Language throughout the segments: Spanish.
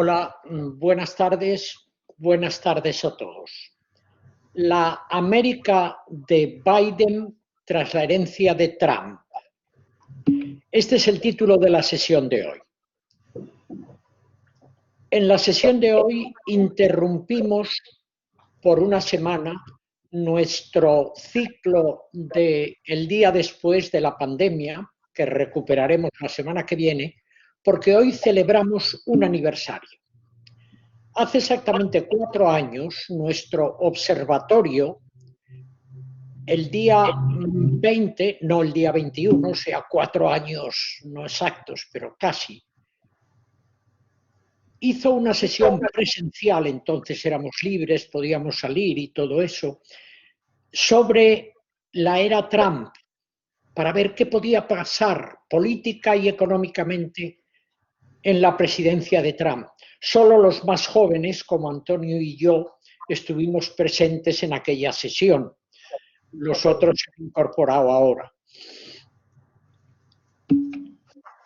Hola, buenas tardes a todos. La América de Biden tras la herencia de Trump. Este es el título de la sesión de hoy. En la sesión de hoy interrumpimos por una semana nuestro ciclo del día después de la pandemia, que recuperaremos la semana que viene, porque hoy celebramos un aniversario. Hace exactamente 4 años, nuestro observatorio, el día 20, no el día 21, o sea, 4 años no exactos, pero casi, hizo una sesión presencial, entonces éramos libres, podíamos salir y todo eso, sobre la era Trump, para ver qué podía pasar política y económicamente en la presidencia de Trump. Solo los más jóvenes, como Antonio y yo, estuvimos presentes en aquella sesión. Los otros se han incorporado ahora.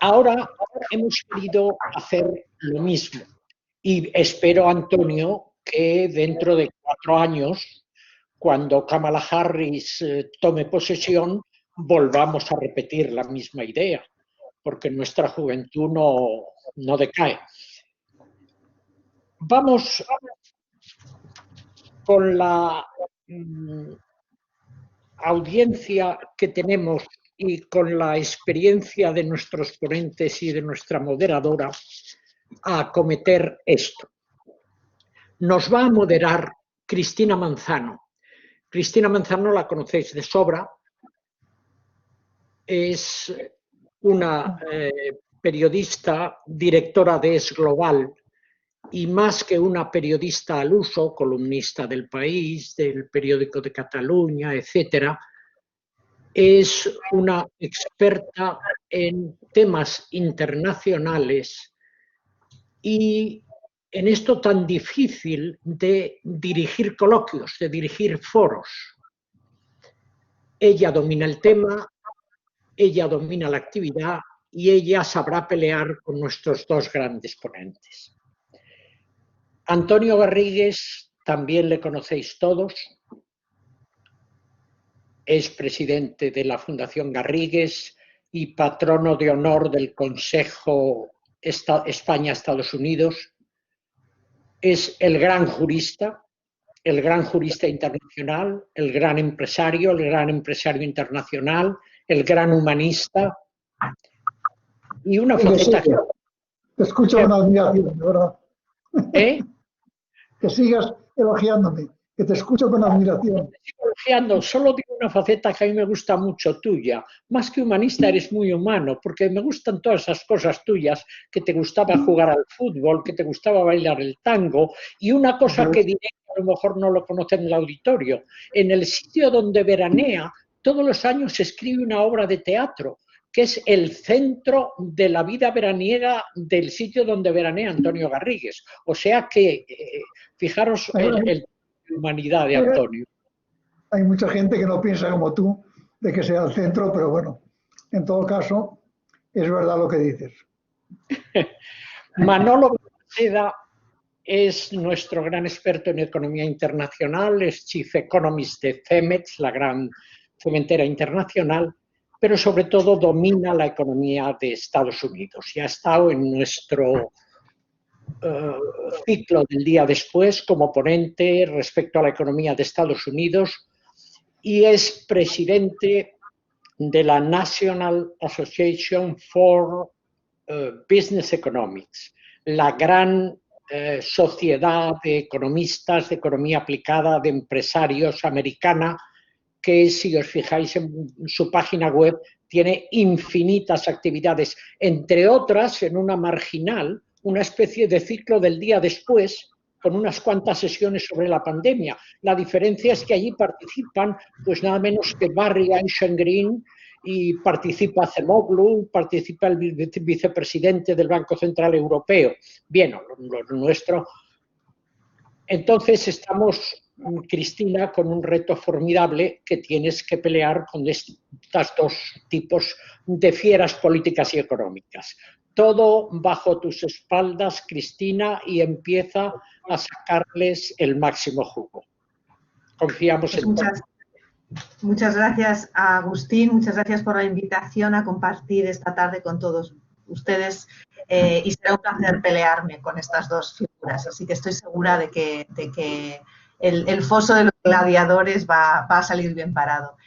Ahora hemos querido hacer lo mismo y espero, Antonio, que dentro de 4 años, cuando Kamala Harris tome posesión, volvamos a repetir la misma idea, porque nuestra juventud no decae. Vamos con la audiencia que tenemos y con la experiencia de nuestros ponentes y de nuestra moderadora a acometer esto. Nos va a moderar Cristina Manzano. Cristina Manzano la conocéis de sobra. Es una periodista, directora de Es Global, y más que una periodista al uso, columnista del País, del periódico de Cataluña, etcétera, es una experta en temas internacionales y en esto tan difícil de dirigir coloquios, de dirigir foros. Ella domina el tema, ella domina la actividad y ella sabrá pelear con nuestros dos grandes ponentes. Antonio Garrigues, también le conocéis todos, es presidente de la Fundación Garrigues y patrono de honor del Consejo España-Estados Unidos. Es el gran jurista internacional, el gran empresario internacional, el gran humanista y una faceta que... Te escucho con admiración, de verdad. ¿Eh? Que sigas elogiándome, que te escucho con admiración. Te sigo elogiando, solo digo una faceta que a mí me gusta mucho tuya. Más que humanista, eres muy humano, porque me gustan todas esas cosas tuyas, que te gustaba jugar al fútbol, que te gustaba bailar el tango, y una cosa que diré, a lo mejor no lo conocen en el auditorio, en el sitio donde veranea, todos los años se escribe una obra de teatro, que es el centro de la vida veraniega del sitio donde veranea Antonio Garrigues. O sea que, fijaros el humanidad de Antonio. Hay mucha gente que no piensa como tú, de que sea el centro, pero bueno, en todo caso, es verdad lo que dices. Manolo Balmaceda es nuestro gran experto en economía internacional, es Chief Economist de Cemex, la gran cementera internacional, pero sobre todo domina la economía de Estados Unidos y ha estado en nuestro ciclo del día después como ponente respecto a la economía de Estados Unidos y es presidente de la National Association for Business Economics, la gran sociedad de economistas, de economía aplicada, de empresarios americana, que si os fijáis en su página web tiene infinitas actividades, entre otras en una marginal, una especie de ciclo del día después, con unas cuantas sesiones sobre la pandemia. La diferencia es que allí participan pues nada menos que Barry Eichengreen y participa Acemoglu, participa el vicepresidente del Banco Central Europeo. Bien, lo nuestro. Entonces estamos, Cristina, con un reto formidable que tienes que pelear con estos dos tipos de fieras políticas y económicas. todo bajo tus espaldas, Cristina, y empieza a sacarles el máximo jugo. Confiamos Pues en todo. Muchas gracias, Agustín. Muchas gracias por la invitación a compartir esta tarde con todos ustedes. Y será un placer pelearme con estas dos figuras. Así que estoy segura de que el foso de los gladiadores va a salir bien parado.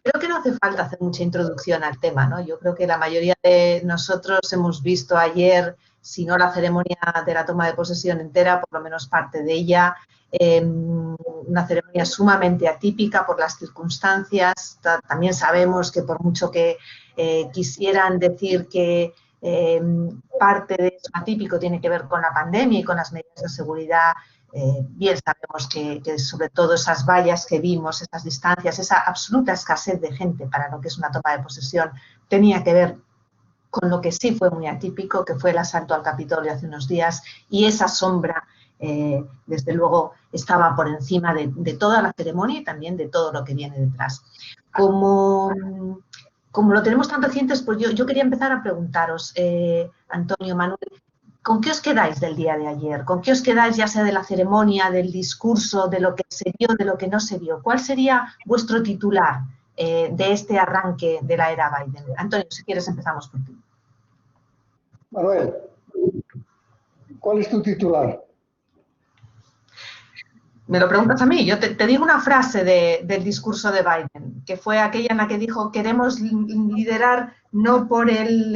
Creo que no hace falta hacer mucha introducción al tema, ¿no? Yo creo que la mayoría de nosotros hemos visto ayer, si no la ceremonia de la toma de posesión entera, por lo menos parte de ella, una ceremonia sumamente atípica por las circunstancias. También sabemos que por mucho que quisieran decir que parte de eso atípico tiene que ver con la pandemia y con las medidas de seguridad, bien sabemos que sobre todo esas vallas que vimos, esas distancias, esa absoluta escasez de gente para lo que es una toma de posesión, tenía que ver con lo que sí fue muy atípico, que fue el asalto al Capitolio hace unos días, y esa sombra, desde luego, estaba por encima de toda la ceremonia y también de todo lo que viene detrás. Como lo tenemos tan recientes, pues yo quería empezar a preguntaros, Antonio, Manuel, ¿con qué os quedáis del día de ayer? ¿Con qué os quedáis ya sea de la ceremonia, del discurso, de lo que se vio, de lo que no se vio? ¿Cuál sería vuestro titular de este arranque de la era Biden? Antonio, si quieres empezamos por ti. Manuel, ¿cuál es tu titular? Me lo preguntas a mí. Yo te digo una frase del discurso de Biden, que fue aquella en la que dijo: queremos liderar no por el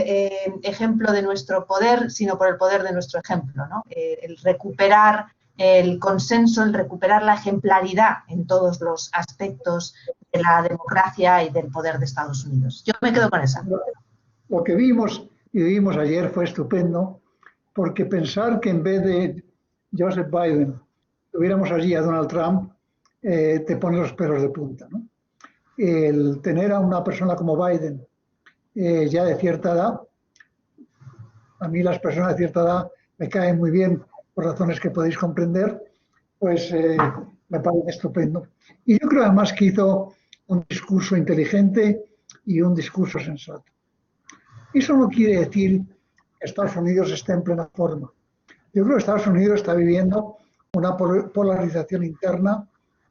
ejemplo de nuestro poder, sino por el poder de nuestro ejemplo, ¿no? El recuperar el consenso, el recuperar la ejemplaridad en todos los aspectos de la democracia y del poder de Estados Unidos. Yo me quedo con esa. Lo que vimos y vivimos ayer fue estupendo, porque pensar que en vez de Joseph Biden tuviéramos allí a Donald Trump, te pone los pelos de punta, ¿no? El tener a una persona como Biden ya de cierta edad, a mí las personas de cierta edad me caen muy bien por razones que podéis comprender, pues me parece estupendo. Y yo creo además que hizo un discurso inteligente y un discurso sensato. Eso no quiere decir que Estados Unidos esté en plena forma. Yo creo que Estados Unidos está viviendo una polarización interna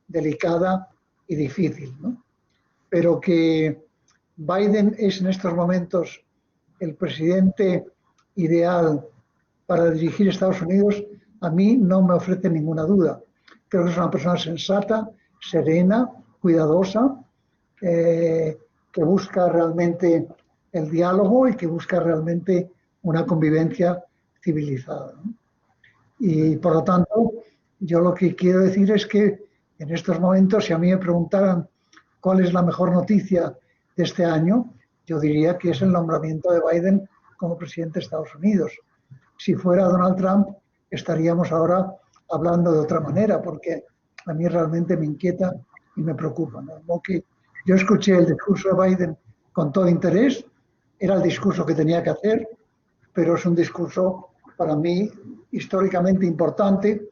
delicada y difícil, ¿no? Pero que Biden es en estos momentos el presidente ideal para dirigir Estados Unidos, a mí no me ofrece ninguna duda. Creo que es una persona sensata, serena, cuidadosa, que busca realmente el diálogo y que busca realmente una convivencia civilizada, ¿no? Y por lo tanto, yo lo que quiero decir es que en estos momentos, si a mí me preguntaran cuál es la mejor noticia de este año, yo diría que es el nombramiento de Biden como presidente de Estados Unidos. Si fuera Donald Trump, estaríamos ahora hablando de otra manera, porque a mí realmente me inquieta y me preocupa, ¿no? Que yo escuché el discurso de Biden con todo interés, era el discurso que tenía que hacer, pero es un discurso para mí históricamente importante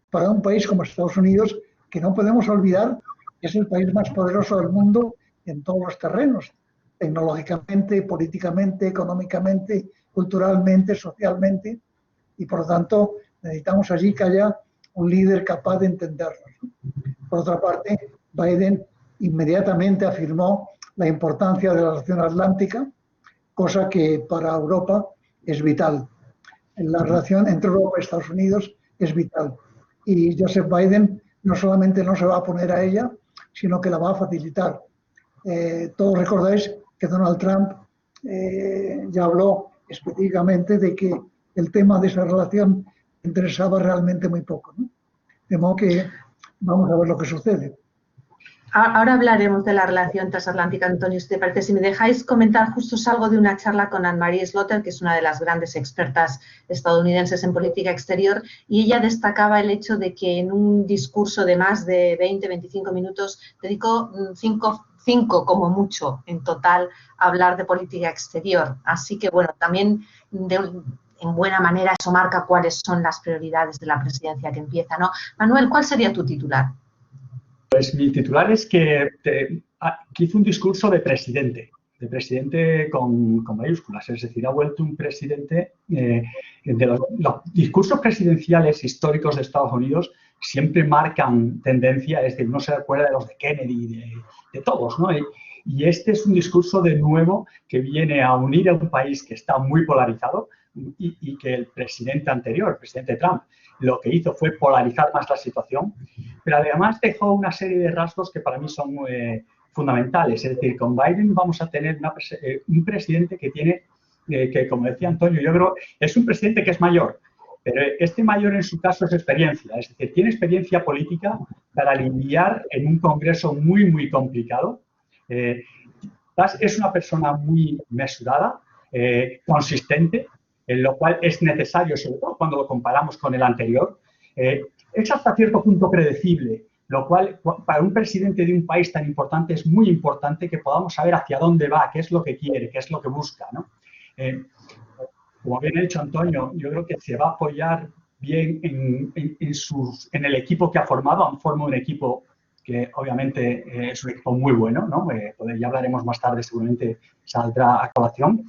para un país como Estados Unidos, que no podemos olvidar que es el país más poderoso del mundo en todos los terrenos, tecnológicamente, políticamente, económicamente, culturalmente, socialmente, y por lo tanto necesitamos allí que haya un líder capaz de entendernos. Por otra parte, Biden inmediatamente afirmó la importancia de la relación atlántica, cosa que para Europa es vital. La relación entre Europa y Estados Unidos es vital. Y Joseph Biden no solamente no se va a oponer a ella, sino que la va a facilitar. Todos recordáis que Donald Trump ya habló específicamente de que el tema de esa relación interesaba realmente muy poco, ¿no? De modo que vamos a ver lo que sucede. Ahora hablaremos de la relación transatlántica, Antonio, si te parece. Si me dejáis comentar, justo salgo de una charla con Anne-Marie Slaughter, que es una de las grandes expertas estadounidenses en política exterior, y ella destacaba el hecho de que en un discurso de más de 20-25 minutos dedicó cinco como mucho en total a hablar de política exterior. Así que, bueno, también en buena manera eso marca cuáles son las prioridades de la presidencia que empieza, ¿no? Manuel, ¿cuál sería tu titular? Pues mi titular es que hizo un discurso de presidente. de presidente con mayúsculas, es decir, ha vuelto un presidente de los discursos presidenciales históricos de Estados Unidos siempre marcan tendencia, es decir, uno se acuerda de los de Kennedy, de todos, ¿no? Y este es un discurso de nuevo que viene a unir a un país que está muy polarizado y que el presidente anterior, el presidente Trump, lo que hizo fue polarizar más la situación, pero además dejó una serie de rasgos que para mí son fundamentales. Es decir, con Biden vamos a tener un presidente que tiene, que como decía Antonio, yo creo, es un presidente que es mayor, pero este mayor en su caso es experiencia, es decir, tiene experiencia política para lidiar en un Congreso muy, muy complicado. Es una persona muy mesurada, consistente, en lo cual es necesario, sobre todo cuando lo comparamos con el anterior. Es hasta cierto punto predecible, lo cual para un presidente de un país tan importante es muy importante que podamos saber hacia dónde va, qué es lo que quiere, qué es lo que busca, ¿no? Como bien ha dicho Antonio, yo creo que se va a apoyar bien en el equipo que ha formado. Han formado un equipo que obviamente es un equipo muy bueno, ¿no? Ya hablaremos más tarde, seguramente saldrá a colación.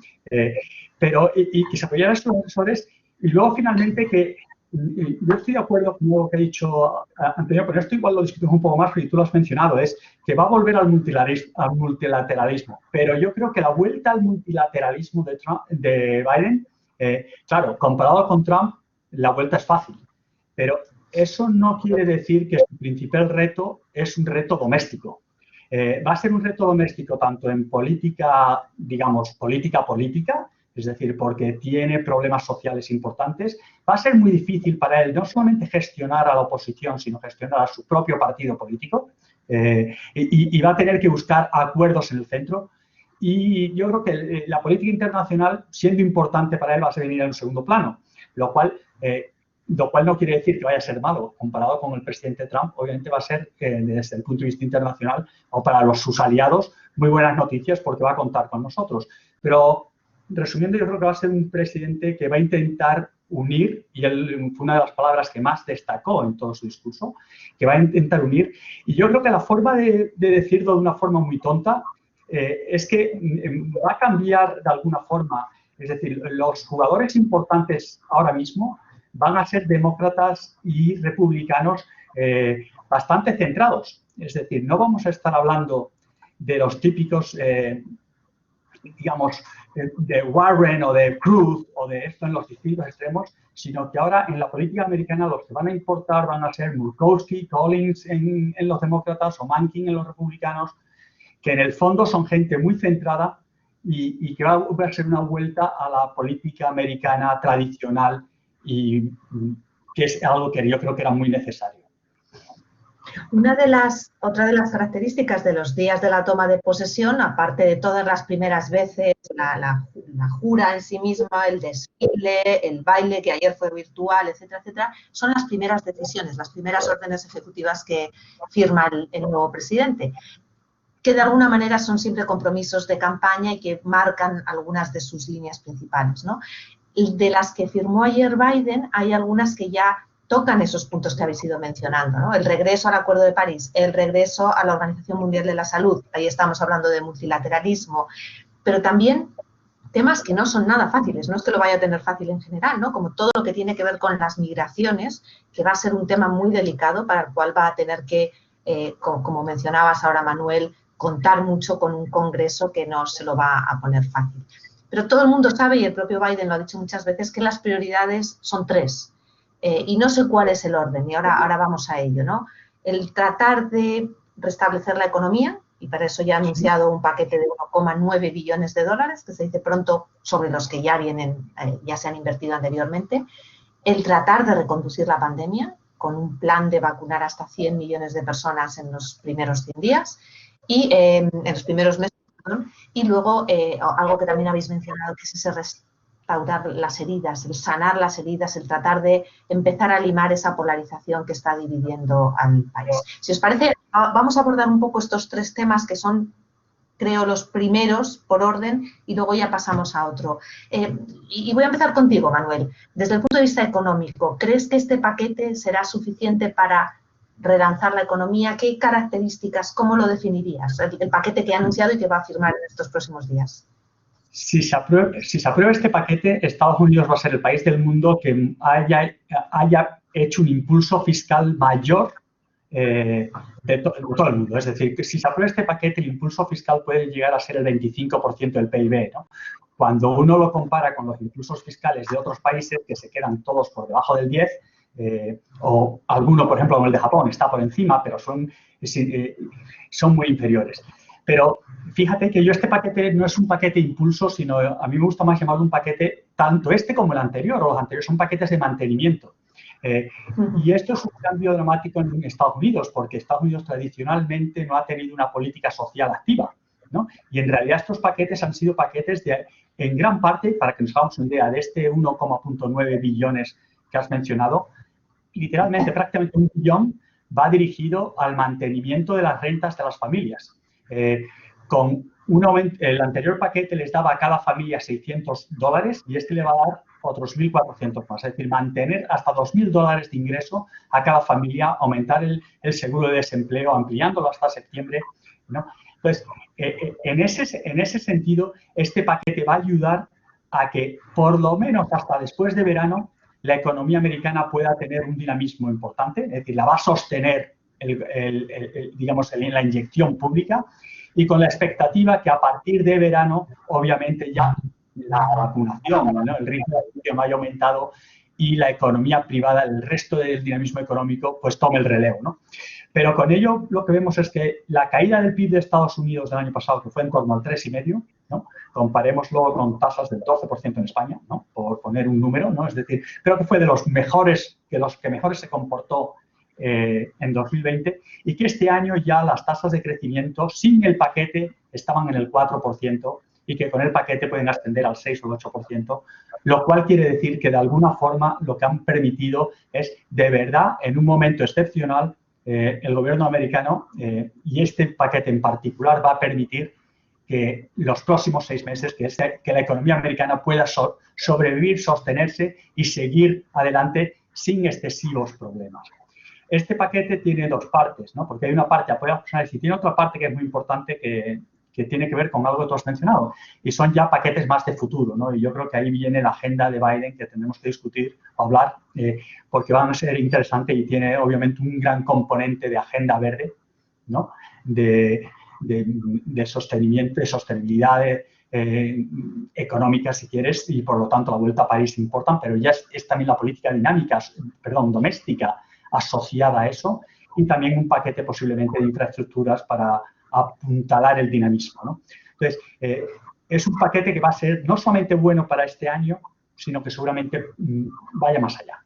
Pero se apoyará a estos profesores y luego finalmente que yo estoy de acuerdo con lo que ha dicho Antonio, pero esto igual lo discutimos un poco más porque tú lo has mencionado, es que va a volver al multilateralismo. Pero yo creo que la vuelta al multilateralismo de Biden, claro, comparado con Trump, la vuelta es fácil, pero eso no quiere decir que su principal reto es un reto doméstico. Va a ser un reto doméstico tanto en política, digamos, política, es decir, porque tiene problemas sociales importantes. Va a ser muy difícil para él no solamente gestionar a la oposición, sino gestionar a su propio partido político y va a tener que buscar acuerdos en el centro. Y yo creo que la política internacional, siendo importante para él, va a venir en un segundo plano, lo cual no quiere decir que vaya a ser malo. Comparado con el presidente Trump, obviamente va a ser, desde el punto de vista internacional o para sus aliados, muy buenas noticias porque va a contar con nosotros. Pero, resumiendo, yo creo que va a ser un presidente que va a intentar unir, y él fue una de las palabras que más destacó en todo su discurso, que va a intentar unir. Y yo creo que la forma de decirlo de una forma muy tonta es que va a cambiar de alguna forma. Es decir, los jugadores importantes ahora mismo van a ser demócratas y republicanos bastante centrados. Es decir, no vamos a estar hablando de los típicos, digamos, de Warren o de Cruz o de esto en los distintos extremos, sino que ahora en la política americana los que van a importar van a ser Murkowski, Collins en los demócratas o Manchin en los republicanos, que en el fondo son gente muy centrada y que va a ser una vuelta a la política americana tradicional y que es algo que yo creo que era muy necesario. Otra de las características de los días de la toma de posesión, aparte de todas las primeras veces, la jura en sí misma, el desfile, el baile, que ayer fue virtual, etcétera, etcétera, son las primeras decisiones, las primeras órdenes ejecutivas que firma el nuevo presidente, que de alguna manera son siempre compromisos de campaña y que marcan algunas de sus líneas principales, ¿no? De las que firmó ayer Biden, hay algunas que ya tocan esos puntos que habéis ido mencionando, ¿no? El regreso al Acuerdo de París, el regreso a la Organización Mundial de la Salud, ahí estamos hablando de multilateralismo, pero también temas que no son nada fáciles, no es que lo vaya a tener fácil en general, ¿no? Como todo lo que tiene que ver con las migraciones, que va a ser un tema muy delicado para el cual va a tener que, como mencionabas ahora, Manuel, contar mucho con un Congreso que no se lo va a poner fácil. Pero todo el mundo sabe, y el propio Biden lo ha dicho muchas veces, que las prioridades son tres. Y no sé cuál es el orden, y ahora vamos a ello, ¿no? El tratar de restablecer la economía, y para eso ya ha anunciado un paquete de 1,9 billones de dólares, que se dice pronto, sobre los que ya se han invertido anteriormente. El tratar de reconducir la pandemia, con un plan de vacunar hasta 100 millones de personas en los primeros 100 días, y en los primeros meses, perdón, y luego algo que también habéis mencionado, que es ese restaurar las heridas, el sanar las heridas, el tratar de empezar a limar esa polarización que está dividiendo al país. Si os parece, vamos a abordar un poco estos tres temas que son, creo, los primeros por orden y luego ya pasamos a otro. Y voy a empezar contigo, Manuel. Desde el punto de vista económico, ¿crees que este paquete será suficiente para relanzar la economía. ¿Qué características, cómo lo definirías? El paquete que ha anunciado y que va a firmar en estos próximos días. Si se aprueba este paquete, Estados Unidos va a ser el país del mundo que haya hecho un impulso fiscal mayor de todo el mundo. Es decir, que si se aprueba este paquete, el impulso fiscal puede llegar a ser el 25% del PIB, ¿no? Cuando uno lo compara con los impulsos fiscales de otros países que se quedan todos por debajo del 10%, o alguno, por ejemplo, como el de Japón, está por encima, pero son muy inferiores. Pero fíjate que este paquete no es un paquete impulso, sino a mí me gusta más llamarlo un paquete, tanto este como el anterior, o los anteriores son paquetes de mantenimiento. Y esto es un cambio dramático en Estados Unidos, porque Estados Unidos tradicionalmente no ha tenido una política social activa, ¿no? Y en realidad estos paquetes han sido paquetes en gran parte, para que nos hagamos una idea, de este 1,9 billones que has mencionado, literalmente prácticamente 1 billón va dirigido al mantenimiento de las rentas de las familias. El anterior paquete les daba a cada familia $600 y este le va a dar otros 1.400 más. Es decir, mantener hasta $2.000 de ingreso a cada familia, aumentar el seguro de desempleo, ampliándolo hasta septiembre, ¿no? Entonces, en ese sentido, este paquete va a ayudar a que, por lo menos hasta después de verano, la economía americana pueda tener un dinamismo importante, es decir, la va a sostener, digamos, la inyección pública, y con la expectativa que a partir de verano, obviamente ya la vacunación, ¿no? El ritmo de vacunación haya aumentado y la economía privada, el resto del dinamismo económico, pues tome el relevo, ¿no? Pero con ello lo que vemos es que la caída del PIB de Estados Unidos del año pasado, que fue en torno al 3,5%, ¿no? Comparémoslo con tasas del 12% en España, ¿no? Por poner un número, ¿no? Es decir, creo que fue de los mejores, que mejores se comportó en 2020, y que este año ya las tasas de crecimiento sin el paquete estaban en el 4% y que con el paquete pueden ascender al 6 o el 8%, lo cual quiere decir que de alguna forma lo que han permitido es, de verdad, en un momento excepcional, el gobierno americano y este paquete en particular va a permitir que los próximos 6 meses que la economía americana pueda sobrevivir, sostenerse y seguir adelante sin excesivos problemas. Este paquete tiene dos partes, ¿no? Porque hay una parte de apoyo a las personas y tiene otra parte que es muy importante que tiene que ver con algo que tú has mencionado, y son ya paquetes más de futuro, ¿no? Y yo creo que ahí viene la agenda de Biden que tendremos que discutir, hablar, porque van a ser interesantes y tiene obviamente un gran componente de agenda verde, ¿no? De sostenimiento, de sostenibilidad económica, si quieres, y por lo tanto la vuelta a París importan, pero ya es también la política doméstica asociada a eso, y también un paquete posiblemente de infraestructuras para apuntalar el dinamismo, ¿no? Entonces, es un paquete que va a ser no solamente bueno para este año, sino que seguramente vaya más allá.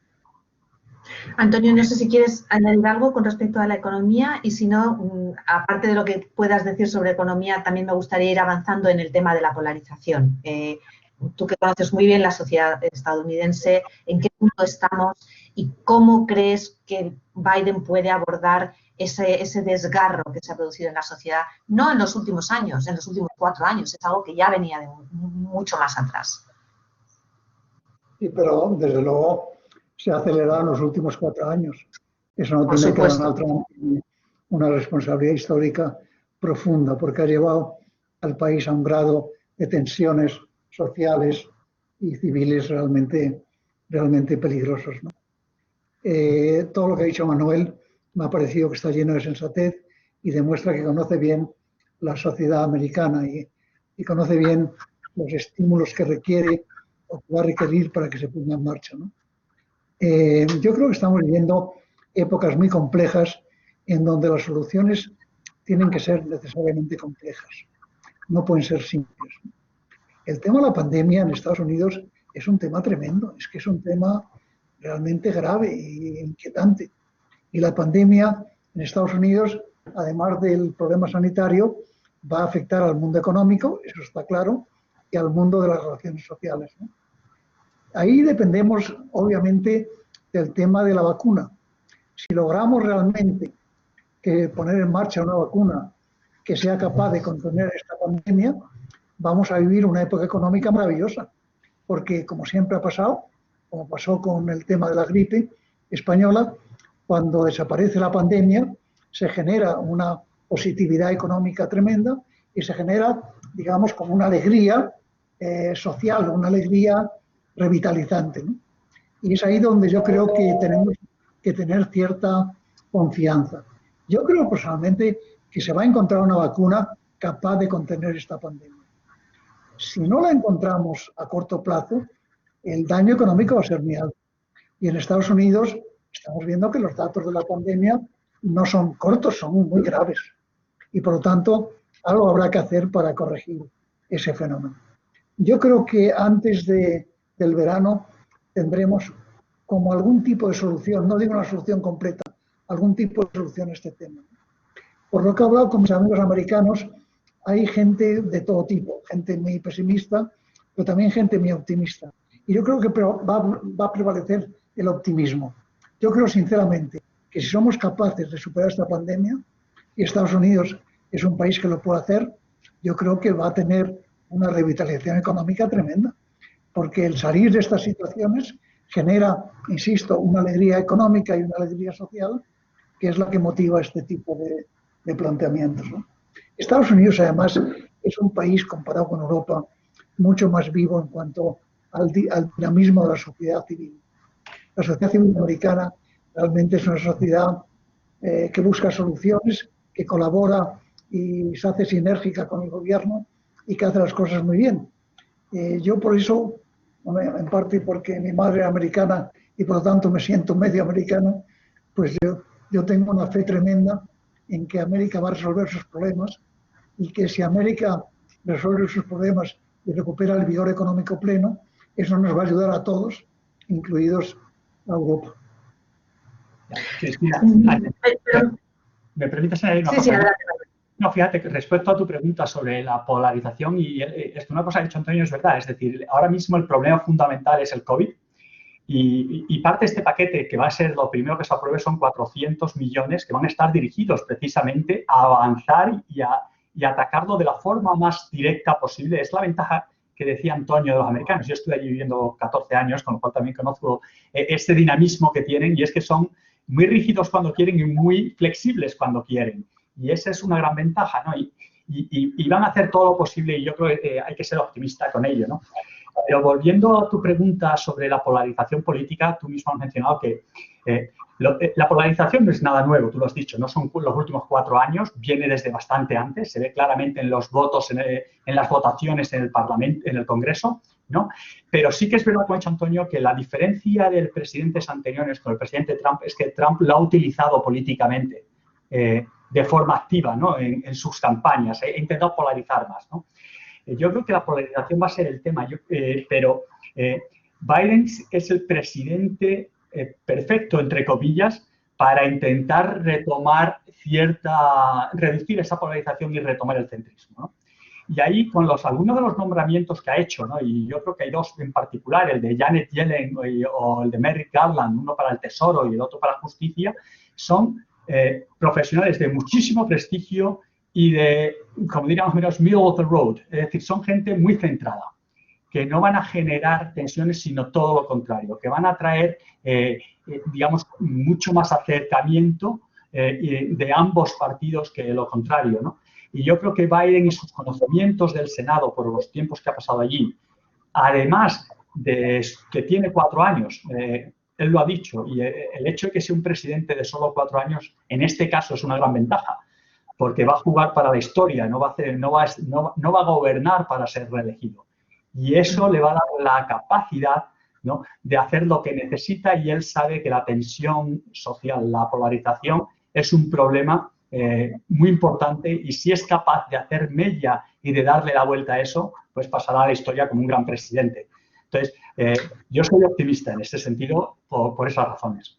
Antonio, no sé si quieres añadir algo con respecto a la economía, y si no, aparte de lo que puedas decir sobre economía, también me gustaría ir avanzando en el tema de la polarización. Tú que conoces muy bien la sociedad estadounidense, ¿en qué punto estamos y cómo crees que Biden puede abordar ese desgarro que se ha producido en la sociedad? No en los últimos años, en los últimos 4 años, es algo que ya venía de mucho más atrás. Sí, pero desde luego se ha acelerado en los últimos 4 años. Eso no tiene que Donald Trump una responsabilidad histórica profunda, porque ha llevado al país a un grado de tensiones sociales y civiles realmente peligrosos, ¿no? Todo lo que ha dicho Manuel me ha parecido que está lleno de sensatez y demuestra que conoce bien la sociedad americana y conoce bien los estímulos que requiere o que va a requerir para que se ponga en marcha, ¿no? Yo creo que estamos viviendo épocas muy complejas en donde las soluciones tienen que ser necesariamente complejas, no pueden ser simples. El tema de la pandemia en Estados Unidos es un tema tremendo, es que es un tema realmente grave e inquietante. Y la pandemia en Estados Unidos, además del problema sanitario, va a afectar al mundo económico, eso está claro, y al mundo de las relaciones sociales, ¿no? Ahí dependemos, obviamente, del tema de la vacuna. Si logramos realmente poner en marcha una vacuna que sea capaz de contener esta pandemia, vamos a vivir una época económica maravillosa, porque como siempre ha pasado, como pasó con el tema de la gripe española, cuando desaparece la pandemia, se genera una positividad económica tremenda y se genera, digamos, como una alegría social, una alegría revitalizante, ¿no? Y es ahí donde yo creo que tenemos que tener cierta confianza. Yo creo personalmente que se va a encontrar una vacuna capaz de contener esta pandemia. Si no la encontramos a corto plazo, el daño económico va a ser muy alto. Y en Estados Unidos estamos viendo que los datos de la pandemia no son cortos, son muy graves. Y por lo tanto, algo habrá que hacer para corregir ese fenómeno. Yo creo que antes del verano tendremos como algún tipo de solución, no digo una solución completa, algún tipo de solución a este tema. Por lo que he hablado con mis amigos americanos, hay gente de todo tipo, gente muy pesimista, pero también gente muy optimista. Y yo creo que va a prevalecer el optimismo. Yo creo sinceramente que si somos capaces de superar esta pandemia, y Estados Unidos es un país que lo puede hacer, yo creo que va a tener una revitalización económica tremenda, porque el salir de estas situaciones genera, insisto, una alegría económica y una alegría social, que es la que motiva este tipo de planteamientos, ¿no? Estados Unidos, además, es un país, comparado con Europa, mucho más vivo en cuanto al dinamismo de la sociedad civil. La sociedad civil americana realmente es una sociedad que busca soluciones, que colabora y se hace sinérgica con el gobierno y que hace las cosas muy bien. Yo por eso, en parte porque mi madre es americana y por lo tanto me siento medio americano, pues yo tengo una fe tremenda en que América va a resolver sus problemas y que si América resuelve sus problemas y recupera el vigor económico pleno, eso nos va a ayudar a todos, incluidos a Europa. ¿Me permites añadir una cosa? No, fíjate que respecto a tu pregunta sobre la polarización, y una cosa que ha dicho Antonio es verdad, es decir, ahora mismo el problema fundamental es el COVID y parte de este paquete que va a ser lo primero que se apruebe son 400 millones que van a estar dirigidos precisamente a avanzar y a atacarlo de la forma más directa posible. Es la ventaja que decía Antonio de los americanos. Yo estuve allí viviendo 14 años, con lo cual también conozco este dinamismo que tienen y es que son muy rígidos cuando quieren y muy flexibles cuando quieren. Y esa es una gran ventaja, ¿no? Y van a hacer todo lo posible y yo creo que hay que ser optimista con ello, ¿no? Pero volviendo a tu pregunta sobre la polarización política, tú mismo has mencionado que la polarización no es nada nuevo, tú lo has dicho, no son los últimos 4 años, viene desde bastante antes, se ve claramente en los votos, en las votaciones en el Parlamento, en el Congreso, ¿no? Pero sí que es verdad, como ha dicho Antonio, que la diferencia de presidentes anteriores con el presidente Trump es que Trump lo ha utilizado políticamente de forma activa, ¿no? en sus campañas, he intentado polarizar más, ¿no? Yo creo que la polarización va a ser el tema, pero Biden es el presidente perfecto, entre comillas, para intentar reducir esa polarización y retomar el centrismo, ¿no? Y ahí, con algunos de los nombramientos que ha hecho, ¿no? Y yo creo que hay 2 en particular, el de Janet Yellen o el de Merrick Garland, uno para el Tesoro y el otro para Justicia, son profesionales de muchísimo prestigio y de, como diríamos menos, middle of the road. Es decir, son gente muy centrada, que no van a generar tensiones, sino todo lo contrario, que van a traer, digamos, mucho más acercamiento de ambos partidos que lo contrario, ¿no? Y yo creo que Biden y sus conocimientos del Senado por los tiempos que ha pasado allí, además de que tiene 4 años, él lo ha dicho, y el hecho de que sea un presidente de solo 4 años, en este caso es una gran ventaja, porque va a jugar para la historia, no va a gobernar para ser reelegido. Y eso le va a dar la capacidad, ¿no?, de hacer lo que necesita y él sabe que la tensión social, la polarización, es un problema muy importante y si es capaz de hacer mella y de darle la vuelta a eso, pues pasará a la historia como un gran presidente. Entonces, yo soy optimista en ese sentido por esas razones.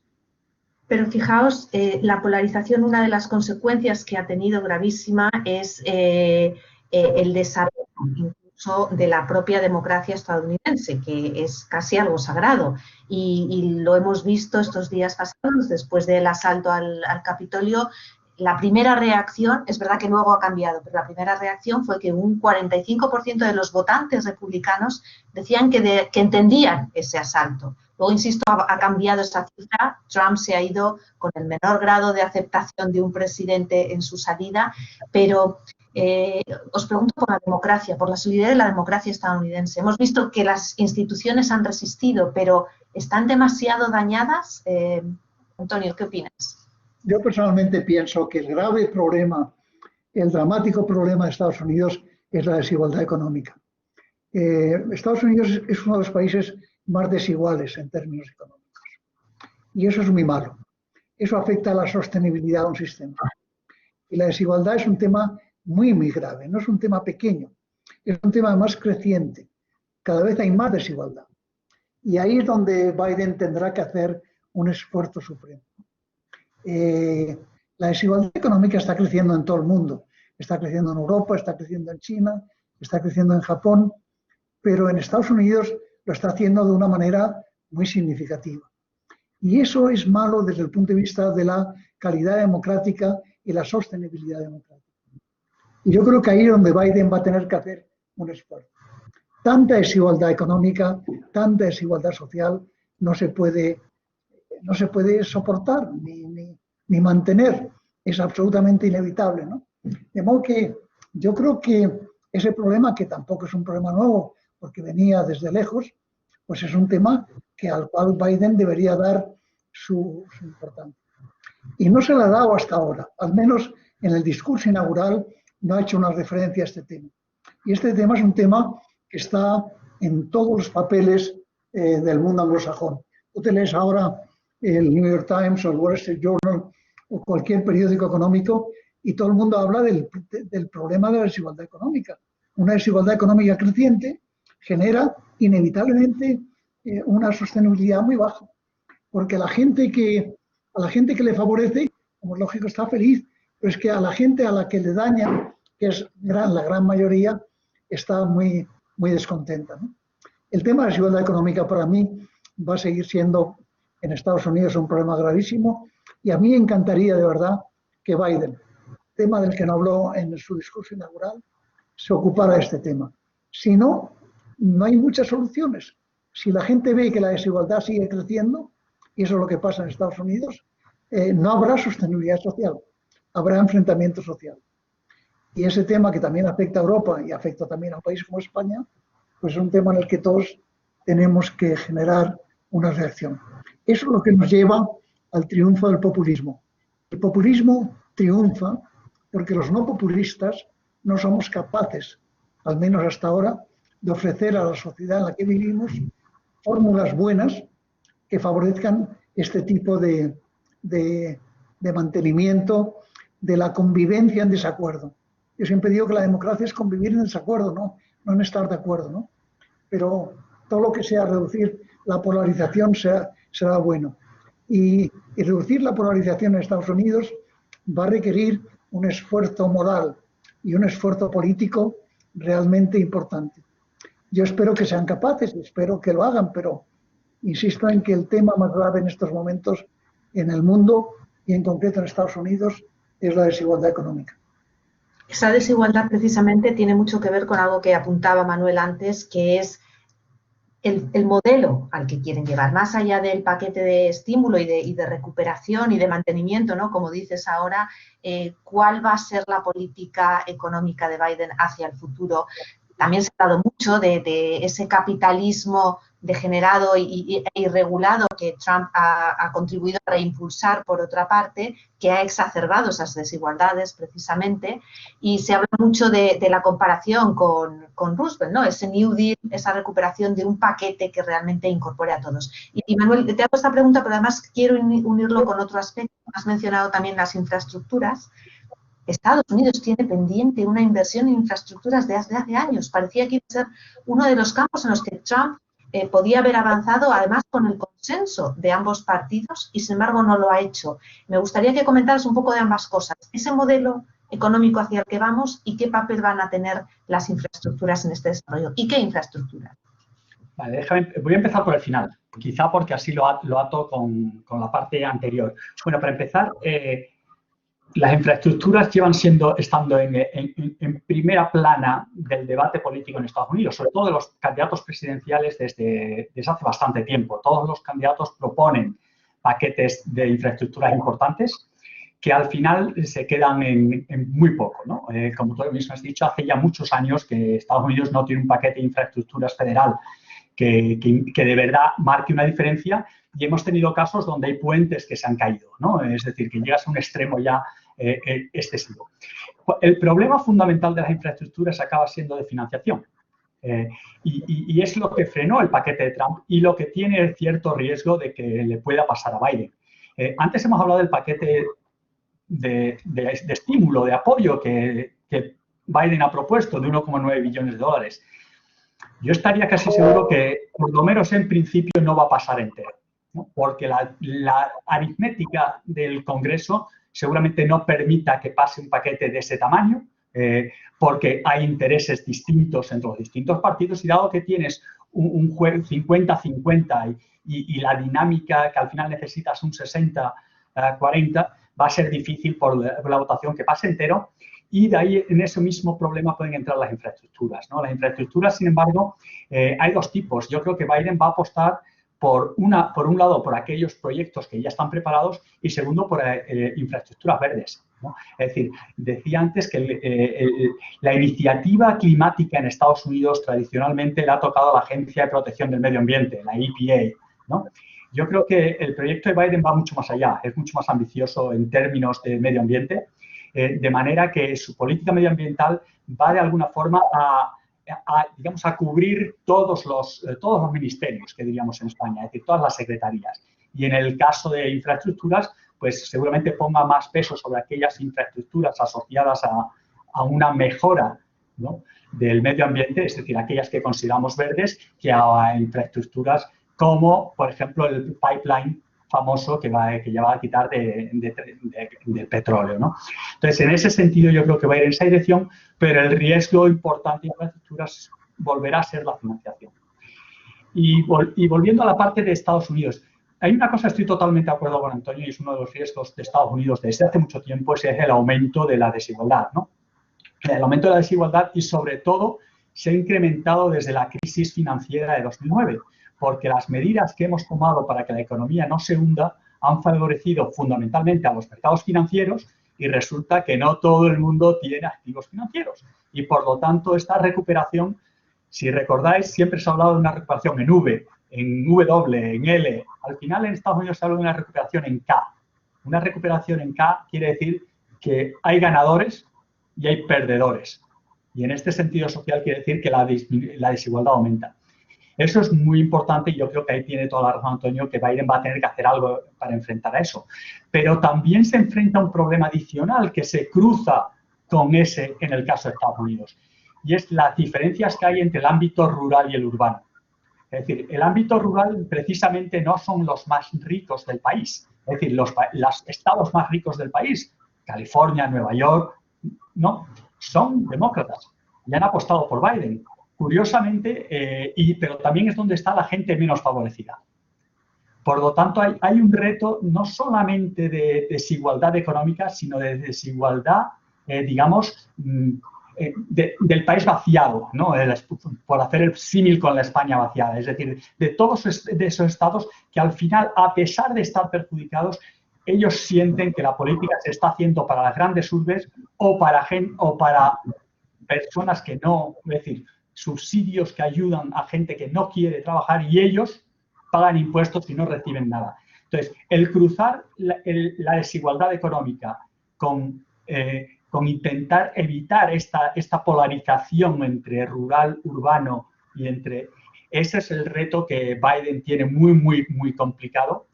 Pero fijaos, la polarización, una de las consecuencias que ha tenido gravísima es el desarrollo incluso de la propia democracia estadounidense, que es casi algo sagrado. Y lo hemos visto estos días pasados, después del asalto al Capitolio, la primera reacción, es verdad que luego ha cambiado, pero la primera reacción fue que un 45% de los votantes republicanos decían que entendían ese asalto. Luego, insisto, ha cambiado esa cifra. Trump se ha ido con el menor grado de aceptación de un presidente en su salida, pero os pregunto por la democracia, por la solidez de la democracia estadounidense. Hemos visto que las instituciones han resistido, pero ¿están demasiado dañadas? Antonio, ¿qué opinas? Yo personalmente pienso que el grave problema, el dramático problema de Estados Unidos es la desigualdad económica. Estados Unidos es uno de los países más desiguales en términos económicos. Y eso es muy malo. Eso afecta a la sostenibilidad de un sistema. Y la desigualdad es un tema muy, muy grave. No es un tema pequeño. Es un tema más creciente. Cada vez hay más desigualdad. Y ahí es donde Biden tendrá que hacer un esfuerzo supremo. La desigualdad económica está creciendo en todo el mundo. Está creciendo en Europa, está creciendo en China, está creciendo en Japón, pero en Estados Unidos lo está haciendo de una manera muy significativa. Y eso es malo desde el punto de vista de la calidad democrática y la sostenibilidad democrática. Y yo creo que ahí es donde Biden va a tener que hacer un esfuerzo. Tanta desigualdad económica, tanta desigualdad social no se puede soportar ni mantener. Es absolutamente inevitable, ¿no? De modo que yo creo que ese problema, que tampoco es un problema nuevo, porque venía desde lejos, pues es un tema al cual Biden debería dar su importancia. Y no se le ha dado hasta ahora, al menos en el discurso inaugural no ha hecho una referencia a este tema. Y este tema es un tema que está en todos los papeles del mundo anglosajón. Tú te lees ahora el New York Times o el Wall Street Journal o cualquier periódico económico y todo el mundo habla del problema de la desigualdad económica. Una desigualdad económica creciente genera inevitablemente una sostenibilidad muy baja, porque a la gente que le favorece, como es lógico, está feliz, pero es que a la gente a la que le daña, que es la gran mayoría, está muy, muy descontenta, ¿no? El tema de la desigualdad económica para mí va a seguir siendo en Estados Unidos un problema gravísimo y a mí me encantaría de verdad que Biden, tema del que no habló en su discurso inaugural, se ocupara de este tema. Si no, no hay muchas soluciones. Si la gente ve que la desigualdad sigue creciendo, y eso es lo que pasa en Estados Unidos, no habrá sostenibilidad social, habrá enfrentamiento social. Y ese tema que también afecta a Europa y afecta también a un país como España, pues es un tema en el que todos tenemos que generar una reacción. Eso es lo que nos lleva al triunfo del populismo. El populismo triunfa porque los no populistas no somos capaces, al menos hasta ahora, de ofrecer a la sociedad en la que vivimos fórmulas buenas que favorezcan este tipo de mantenimiento de la convivencia en desacuerdo. Yo siempre digo que la democracia es convivir en desacuerdo, no en estar de acuerdo, ¿no? Pero todo lo que sea reducir la polarización será bueno. Y reducir la polarización en Estados Unidos va a requerir un esfuerzo moral y un esfuerzo político realmente importante. Yo espero que sean capaces, espero que lo hagan, pero insisto en que el tema más grave en estos momentos en el mundo y en concreto en Estados Unidos es la desigualdad económica. Esa desigualdad precisamente tiene mucho que ver con algo que apuntaba Manuel antes, que es el modelo al que quieren llevar, más allá del paquete de estímulo y de recuperación y de mantenimiento, ¿no? Como dices ahora, ¿cuál va a ser la política económica de Biden hacia el futuro? También se ha hablado mucho de ese capitalismo degenerado e irregulado que Trump ha contribuido a reimpulsar, por otra parte, que ha exacerbado esas desigualdades precisamente, y se habla mucho de la comparación con Roosevelt, ¿no? Ese New Deal, esa recuperación de un paquete que realmente incorpore a todos. Y Manuel, te hago esta pregunta, pero además quiero unirlo con otro aspecto. Has mencionado también las infraestructuras. Estados Unidos tiene pendiente una inversión en infraestructuras desde hace años. Parecía que iba a ser uno de los campos en los que Trump podía haber avanzado, además con el consenso de ambos partidos, y sin embargo no lo ha hecho. Me gustaría que comentaras un poco de ambas cosas. Ese modelo económico hacia el que vamos y qué papel van a tener las infraestructuras en este desarrollo. ¿Y qué infraestructuras? Vale, voy a empezar por el final, quizá porque así lo ato con la parte anterior. Bueno, para empezar, las infraestructuras llevan estando en primera plana del debate político en Estados Unidos, sobre todo de los candidatos presidenciales desde hace bastante tiempo. Todos los candidatos proponen paquetes de infraestructuras importantes que al final se quedan en muy poco, ¿no? Como tú mismo has dicho, hace ya muchos años que Estados Unidos no tiene un paquete de infraestructuras federal que de verdad marque una diferencia, y hemos tenido casos donde hay puentes que se han caído, ¿no? Es decir, que llegas a un extremo ya excesivo. El problema fundamental de las infraestructuras acaba siendo de financiación. Y es lo que frenó el paquete de Trump y lo que tiene cierto riesgo de que le pueda pasar a Biden. Antes hemos hablado del paquete de estímulo, de apoyo que Biden ha propuesto de 1,9 billones de dólares. Yo estaría casi seguro que, por lo menos en principio, no va a pasar entero, ¿no? Porque la aritmética del Congreso seguramente no permita que pase un paquete de ese tamaño, porque hay intereses distintos entre los distintos partidos, y dado que tienes un juego 50-50 y la dinámica que al final necesitas un 60-40, va a ser difícil por la votación que pase entero. Y de ahí, en ese mismo problema, pueden entrar las infraestructuras, ¿no? Las infraestructuras, sin embargo, hay dos tipos. Yo creo que Biden va a apostar por un lado, por aquellos proyectos que ya están preparados, y segundo, por infraestructuras verdes, ¿no? Es decir, decía antes que la iniciativa climática en Estados Unidos tradicionalmente le ha tocado a la Agencia de Protección del Medio Ambiente, la EPA, ¿no? Yo creo que el proyecto de Biden va mucho más allá, es mucho más ambicioso en términos de medio ambiente, de manera que su política medioambiental va de alguna forma digamos, a cubrir todos los ministerios, que diríamos en España, es decir, todas las secretarías. Y en el caso de infraestructuras, pues seguramente ponga más peso sobre aquellas infraestructuras asociadas a una mejora, ¿no?, del medio ambiente, es decir, aquellas que consideramos verdes, que a infraestructuras como, por ejemplo, el pipeline famoso que ya va a quitar del petróleo, ¿no? Entonces, en ese sentido, yo creo que va a ir en esa dirección, pero el riesgo importante de infraestructuras volverá a ser la financiación. Y volviendo a la parte de Estados Unidos, hay una cosa, estoy totalmente de acuerdo con Antonio, y es uno de los riesgos de Estados Unidos desde hace mucho tiempo, es el aumento de la desigualdad, ¿no? El aumento de la desigualdad, y sobre todo se ha incrementado desde la crisis financiera de 2009, porque las medidas que hemos tomado para que la economía no se hunda han favorecido fundamentalmente a los mercados financieros, y resulta que no todo el mundo tiene activos financieros. Y por lo tanto, esta recuperación, si recordáis, siempre se ha hablado de una recuperación en V, en W, en L. Al final, en Estados Unidos se habla de una recuperación en K. Una recuperación en K quiere decir que hay ganadores y hay perdedores. Y en este sentido social quiere decir que la desigualdad aumenta. Eso es muy importante, y yo creo que ahí tiene toda la razón Antonio, que Biden va a tener que hacer algo para enfrentar a eso. Pero también se enfrenta a un problema adicional que se cruza con ese en el caso de Estados Unidos, y es las diferencias que hay entre el ámbito rural y el urbano. Es decir, el ámbito rural precisamente no son los más ricos del país. Es decir, los estados más ricos del país, California, Nueva York, no, son demócratas y han apostado por Biden. Curiosamente, pero también es donde está la gente menos favorecida. Por lo tanto, hay un reto no solamente de desigualdad económica, sino de desigualdad, digamos, del país vaciado, ¿no? Por hacer el símil con la España vaciada. Es decir, de todos esos estados que al final, a pesar de estar perjudicados, ellos sienten que la política se está haciendo para las grandes urbes o para personas que no, es decir, subsidios que ayudan a gente que no quiere trabajar, y ellos pagan impuestos y no reciben nada. Entonces, el cruzar la desigualdad económica con intentar evitar esta polarización entre rural, urbano y entre... Ese es el reto que Biden tiene muy, muy, muy complicado.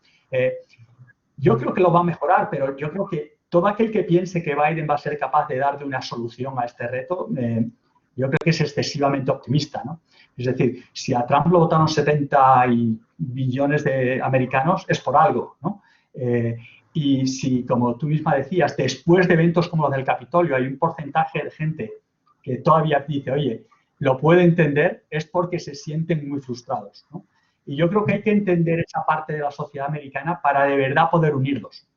Yo creo que lo va a mejorar, pero yo creo que todo aquel que piense que Biden va a ser capaz de darle una solución a este reto, yo creo que es excesivamente optimista, ¿no? Es decir, si a Trump lo votaron 70 billones de americanos, es por algo, ¿no? Y si, como tú misma decías, después de eventos como los del Capitolio hay un porcentaje de gente que todavía dice, oye, lo puede entender, es porque se sienten muy frustrados, ¿no? Y yo creo que hay que entender esa parte de la sociedad americana para de verdad poder unirlos.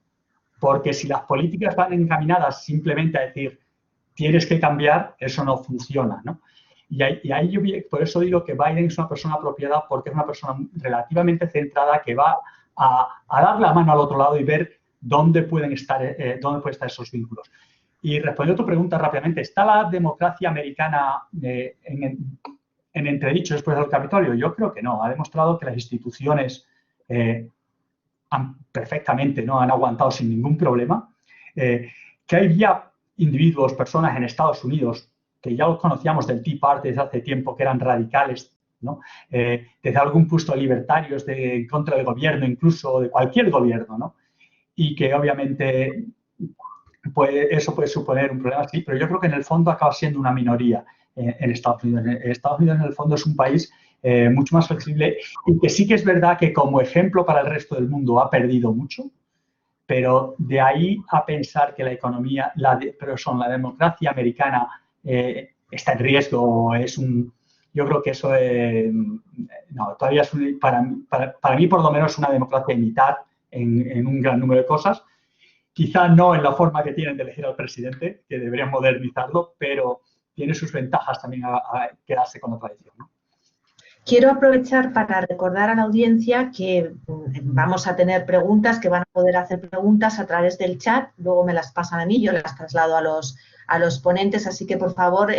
porque si las políticas van encaminadas simplemente a decir tienes que cambiar, eso no funciona, ¿no? Y ahí yo por eso digo que Biden es una persona apropiada, porque es una persona relativamente centrada que va a dar la mano al otro lado y ver dónde pueden estar esos vínculos. Y respondiendo a tu pregunta rápidamente, ¿está la democracia americana en entredicho después del Capitolio? Yo creo que no. Ha demostrado que las instituciones perfectamente, ¿no?, han aguantado sin ningún problema. Que hay ya individuos, personas en Estados Unidos que ya los conocíamos del Tea Party desde hace tiempo, que eran radicales, ¿no? Desde algún punto libertarios en contra del gobierno, incluso de cualquier gobierno, ¿no? Y que obviamente eso puede suponer un problema, sí, pero yo creo que en el fondo acaba siendo una minoría en Estados Unidos. Estados Unidos en el fondo es un país mucho más flexible y que sí que es verdad que como ejemplo para el resto del mundo ha perdido mucho, pero de ahí a pensar que la economía, la democracia americana está en riesgo, yo creo que eso no, todavía es para mí por lo menos una democracia en mitad en un gran número de cosas. Quizá no en la forma que tienen de elegir al presidente, que deberían modernizarlo, pero tiene sus ventajas también a quedarse con la tradición, ¿no? Quiero aprovechar para recordar a la audiencia que vamos a tener preguntas, que van a poder hacer preguntas a través del chat, luego me las pasan a mí, yo las traslado a los ponentes, así que por favor,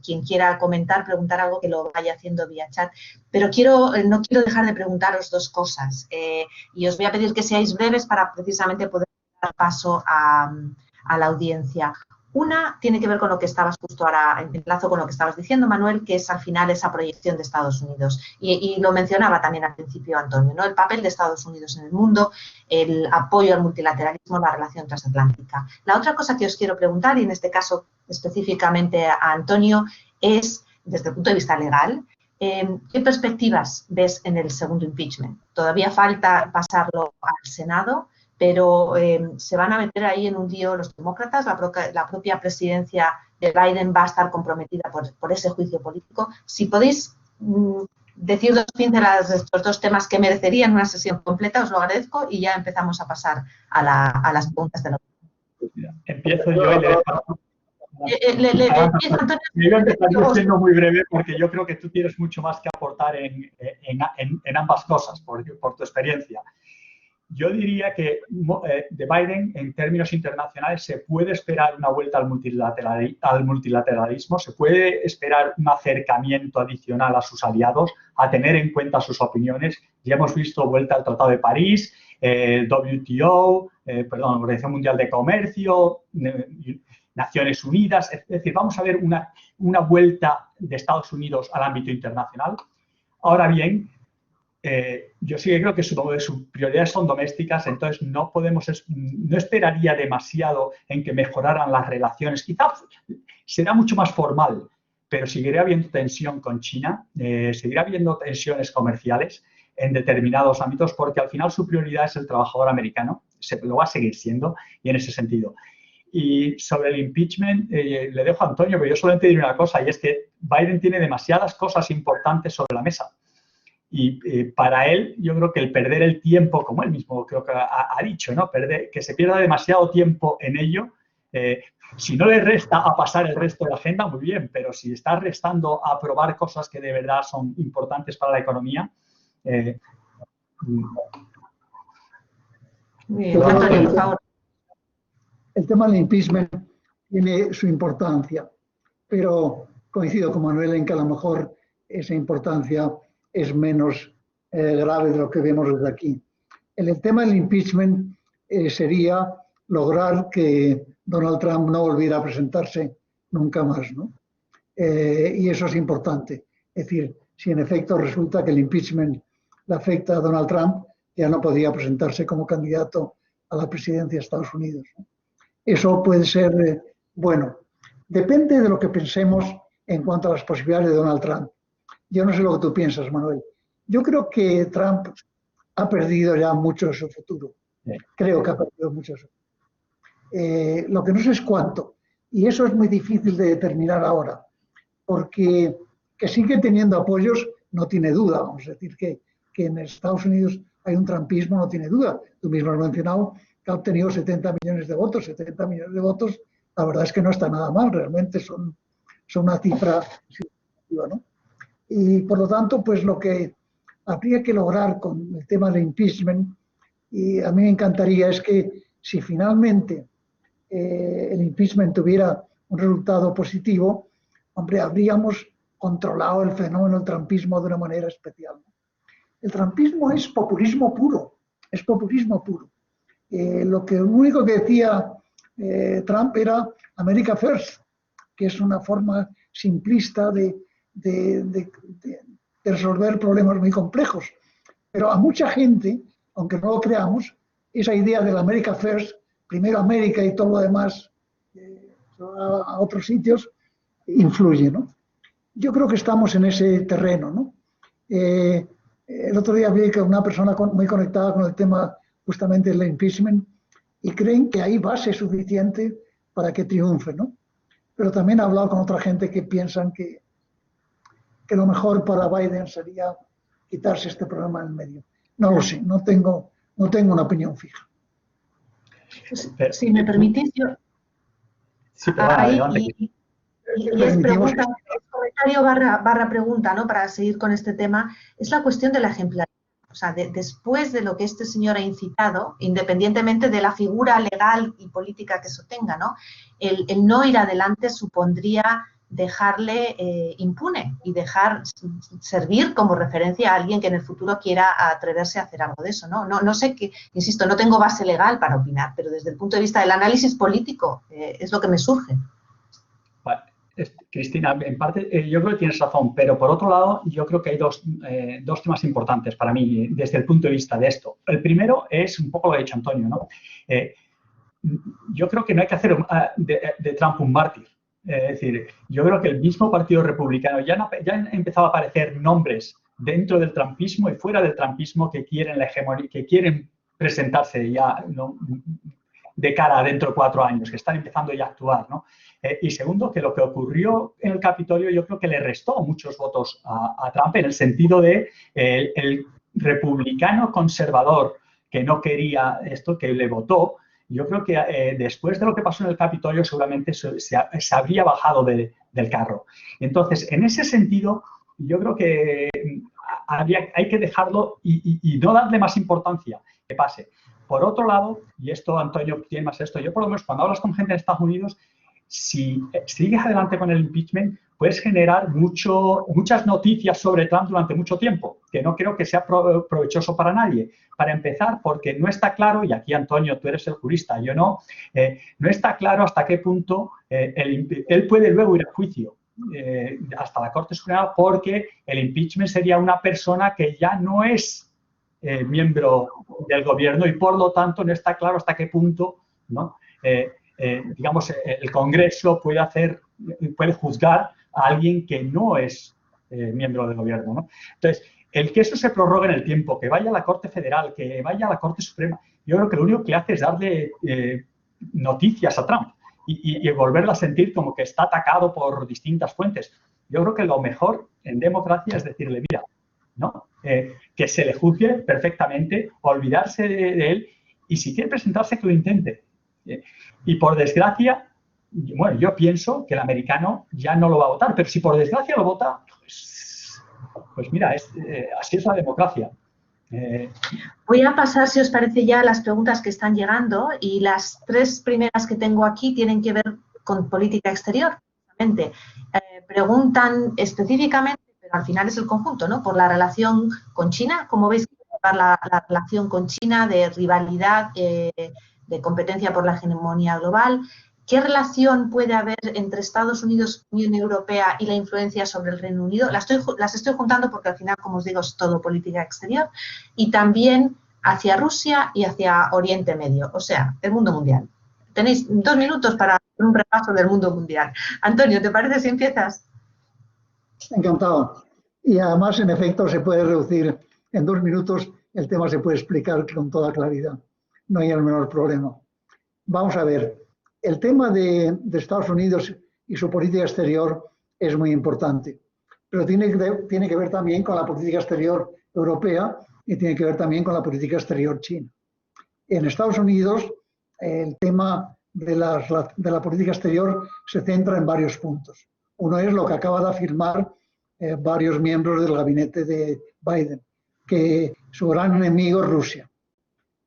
quien quiera comentar, preguntar algo, que lo vaya haciendo vía chat. Pero no quiero dejar de preguntaros dos cosas y os voy a pedir que seáis breves para precisamente poder dar paso a la audiencia. Una tiene que ver con lo que estabas justo ahora, en enlazo con lo que estabas diciendo, Manuel, que es al final esa proyección de Estados Unidos. Y lo mencionaba también al principio Antonio, ¿no? El papel de Estados Unidos en el mundo, el apoyo al multilateralismo, la relación transatlántica. La otra cosa que os quiero preguntar, y en este caso específicamente a Antonio, es, desde el punto de vista legal, ¿qué perspectivas ves en el segundo impeachment? Todavía falta pasarlo al Senado, pero se van a meter ahí en un lío los demócratas, la propia presidencia de Biden va a estar comprometida por ese juicio político. Si podéis decir dos pinceladas de estos dos temas que merecerían una sesión completa, os lo agradezco y ya empezamos a pasar a las preguntas de la audiencia. Empiezo yo y le dejo. Yo empezar siendo muy breve porque yo creo que tú tienes mucho más que aportar en ambas cosas, por tu experiencia. Yo diría que de Biden, en términos internacionales, se puede esperar una vuelta al multilateralismo, se puede esperar un acercamiento adicional a sus aliados, a tener en cuenta sus opiniones. Ya hemos visto vuelta al Tratado de París, WTO, Organización Mundial de Comercio, Naciones Unidas. Es decir, vamos a ver una vuelta de Estados Unidos al ámbito internacional. Ahora bien, yo sí que creo que sus prioridades son domésticas, entonces no esperaría demasiado en que mejoraran las relaciones. Quizás será mucho más formal, pero seguirá habiendo tensión con China, seguirá habiendo tensiones comerciales en determinados ámbitos, porque al final su prioridad es el trabajador americano, lo va a seguir siendo, y en ese sentido. Y sobre el impeachment, le dejo a Antonio, pero yo solamente diré una cosa, y es que Biden tiene demasiadas cosas importantes sobre la mesa. Y para él, yo creo que el perder el tiempo, como él mismo creo que ha dicho, ¿no? Que se pierda demasiado tiempo en ello, si no le resta a pasar el resto de la agenda, muy bien, pero si está restando a aprobar cosas que de verdad son importantes para la economía. Antonio, por favor. El tema del impeachment tiene su importancia, pero coincido con Manuel en que a lo mejor esa importancia es menos grave de lo que vemos desde aquí. El tema del impeachment sería lograr que Donald Trump no volviera a presentarse nunca más, ¿no? Y eso es importante. Es decir, si en efecto resulta que el impeachment le afecta a Donald Trump, ya no podría presentarse como candidato a la presidencia de Estados Unidos, ¿no? Eso puede ser bueno. Depende de lo que pensemos en cuanto a las posibilidades de Donald Trump. Yo no sé lo que tú piensas, Manuel. Yo creo que Trump ha perdido ya mucho de su futuro. Creo que ha perdido mucho de su futuro. Lo que no sé es cuánto. Y eso es muy difícil de determinar ahora. Porque que sigue teniendo apoyos, no tiene duda. Vamos a decir que en Estados Unidos hay un trumpismo, no tiene duda. Tú mismo has mencionado que ha obtenido 70 millones de votos. 70 millones de votos, la verdad es que no está nada mal, realmente son una cifra significativa, ¿no? Y por lo tanto, pues lo que habría que lograr con el tema del impeachment, y a mí me encantaría, es que si finalmente el impeachment tuviera un resultado positivo, hombre, habríamos controlado el fenómeno del trumpismo de una manera especial. El trumpismo es populismo puro, es populismo puro. Lo único que decía Trump era America First, que es una forma simplista de resolver problemas muy complejos. Pero a mucha gente, aunque no lo creamos, esa idea de la America First, primero América y todo lo demás a otros sitios, influye, ¿no? Yo creo que estamos en ese terreno, ¿no? El otro día vi que una persona muy conectada con el tema justamente del impeachment y creen que hay base suficiente para que triunfe, ¿no? Pero también he hablado con otra gente que piensan que lo mejor para Biden sería quitarse este problema en medio. No lo sé, no tengo una opinión fija. Si me permitís, yo... Sí, pero ahí, y es pregunta, es comentario barra pregunta, ¿no? Para seguir con este tema, es la cuestión de la ejemplaridad. O sea, después de lo que este señor ha incitado, independientemente de la figura legal y política que eso tenga, ¿no? El no ir adelante supondría dejarle impune y dejar servir como referencia a alguien que en el futuro quiera atreverse a hacer algo de eso, ¿no? No sé qué, insisto, no tengo base legal para opinar, pero desde el punto de vista del análisis político es lo que me surge. Vale. Cristina, en parte yo creo que tienes razón, pero por otro lado yo creo que hay dos temas importantes para mí desde el punto de vista de esto. El primero es un poco lo que ha dicho Antonio, ¿no? Yo creo que no hay que hacer de Trump un mártir. Es decir, yo creo que el mismo Partido Republicano ya han empezado a aparecer nombres dentro del trumpismo y fuera del trumpismo que quieren la hegemonía, que quieren presentarse ya, ¿no?, de cara a dentro de 4 años, que están empezando ya a actuar, ¿no? Y segundo, que lo que ocurrió en el Capitolio yo creo que le restó muchos votos a Trump en el sentido de el republicano conservador que no quería esto, que le votó. Yo creo que después de lo que pasó en el Capitolio seguramente se habría bajado del carro. Entonces, en ese sentido, yo creo que hay que dejarlo y no darle más importancia que pase. Por otro lado, y esto Antonio tiene más esto, yo por lo menos cuando hablas con gente en Estados Unidos, si sigues adelante con el impeachment, puedes generar muchas noticias sobre Trump durante mucho tiempo, que no creo que sea provechoso para nadie. Para empezar, porque no está claro, y aquí Antonio, tú eres el jurista, yo no, no está claro hasta qué punto él puede luego ir a juicio hasta la Corte Suprema, porque el impeachment sería una persona que ya no es miembro del gobierno y por lo tanto no está claro hasta qué punto, ¿no? Digamos, el Congreso puede juzgar a alguien que no es miembro del gobierno, ¿no? Entonces, el que eso se prorrogue en el tiempo, que vaya a la Corte Federal, que vaya a la Corte Suprema, yo creo que lo único que hace es darle noticias a Trump y volverlo a sentir como que está atacado por distintas fuentes. Yo creo que lo mejor en democracia es decirle, mira, ¿no? Que se le juzgue perfectamente, olvidarse de él y si quiere presentarse que lo intente. Y por desgracia, bueno, yo pienso que el americano ya no lo va a votar, pero si por desgracia lo vota, pues mira, así es la democracia. Voy a pasar, si os parece, ya a las preguntas que están llegando y las 3 primeras que tengo aquí tienen que ver con política exterior. Preguntan específicamente, pero al final es el conjunto, ¿no? Por la relación con China, ¿cómo veis la relación con China de rivalidad, de competencia por la hegemonía global? ¿Qué relación puede haber entre Estados Unidos, Unión Europea y la influencia sobre el Reino Unido? Las estoy juntando porque al final, como os digo, es todo política exterior. Y también hacia Rusia y hacia Oriente Medio, o sea, el mundo mundial. Tenéis 2 minutos para hacer un repaso del mundo mundial. Antonio, ¿te parece si empiezas? Encantado. Y además, en efecto, se puede reducir en 2 minutos, el tema se puede explicar con toda claridad. No hay el menor problema. Vamos a ver. El tema de Estados Unidos y su política exterior es muy importante, pero tiene que ver también con la política exterior europea y tiene que ver también con la política exterior china. En Estados Unidos el tema de la política exterior se centra en varios puntos. Uno es lo que acaba de afirmar varios miembros del gabinete de Biden, que su gran enemigo es Rusia.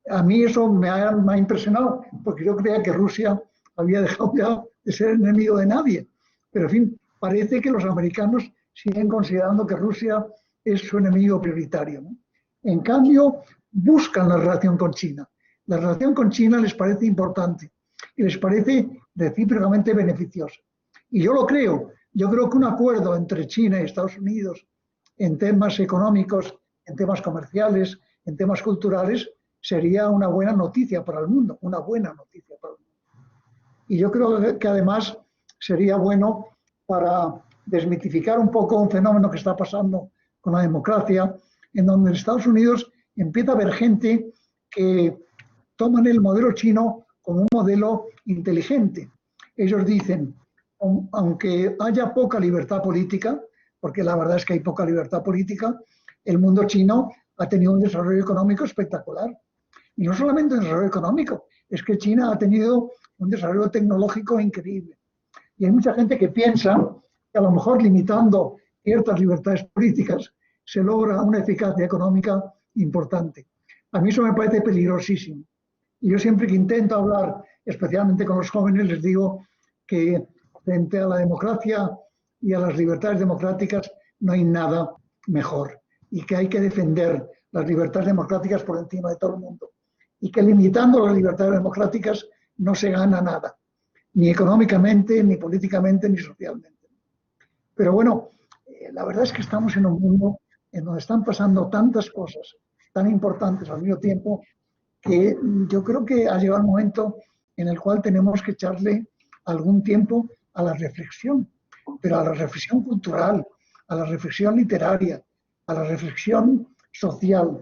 A mí eso me ha impresionado, porque yo creía que Rusia había dejado ya de ser enemigo de nadie. Pero, en fin, parece que los americanos siguen considerando que Rusia es su enemigo prioritario, ¿no? En cambio, buscan la relación con China. La relación con China les parece importante y les parece recíprocamente beneficiosa. Y yo lo creo. Yo creo que un acuerdo entre China y Estados Unidos en temas económicos, en temas comerciales, en temas culturales, sería una buena noticia para el mundo, una buena noticia para el mundo. Y yo creo que además sería bueno para desmitificar un poco un fenómeno que está pasando con la democracia, en donde en Estados Unidos empieza a haber gente que toman el modelo chino como un modelo inteligente. Ellos dicen, aunque haya poca libertad política, porque la verdad es que hay poca libertad política, el mundo chino ha tenido un desarrollo económico espectacular. Y no solamente un desarrollo económico, es que China ha tenido un desarrollo tecnológico increíble. Y hay mucha gente que piensa que a lo mejor limitando ciertas libertades políticas se logra una eficacia económica importante. A mí eso me parece peligrosísimo. Y yo siempre que intento hablar, especialmente con los jóvenes, les digo que frente a la democracia y a las libertades democráticas no hay nada mejor. Y que hay que defender las libertades democráticas por encima de todo el mundo. Y que limitando las libertades democráticas no se gana nada, ni económicamente, ni políticamente, ni socialmente. Pero bueno, la verdad es que estamos en un mundo en donde están pasando tantas cosas tan importantes al mismo tiempo que yo creo que ha llegado el momento en el cual tenemos que echarle algún tiempo a la reflexión, pero a la reflexión cultural, a la reflexión literaria, a la reflexión social.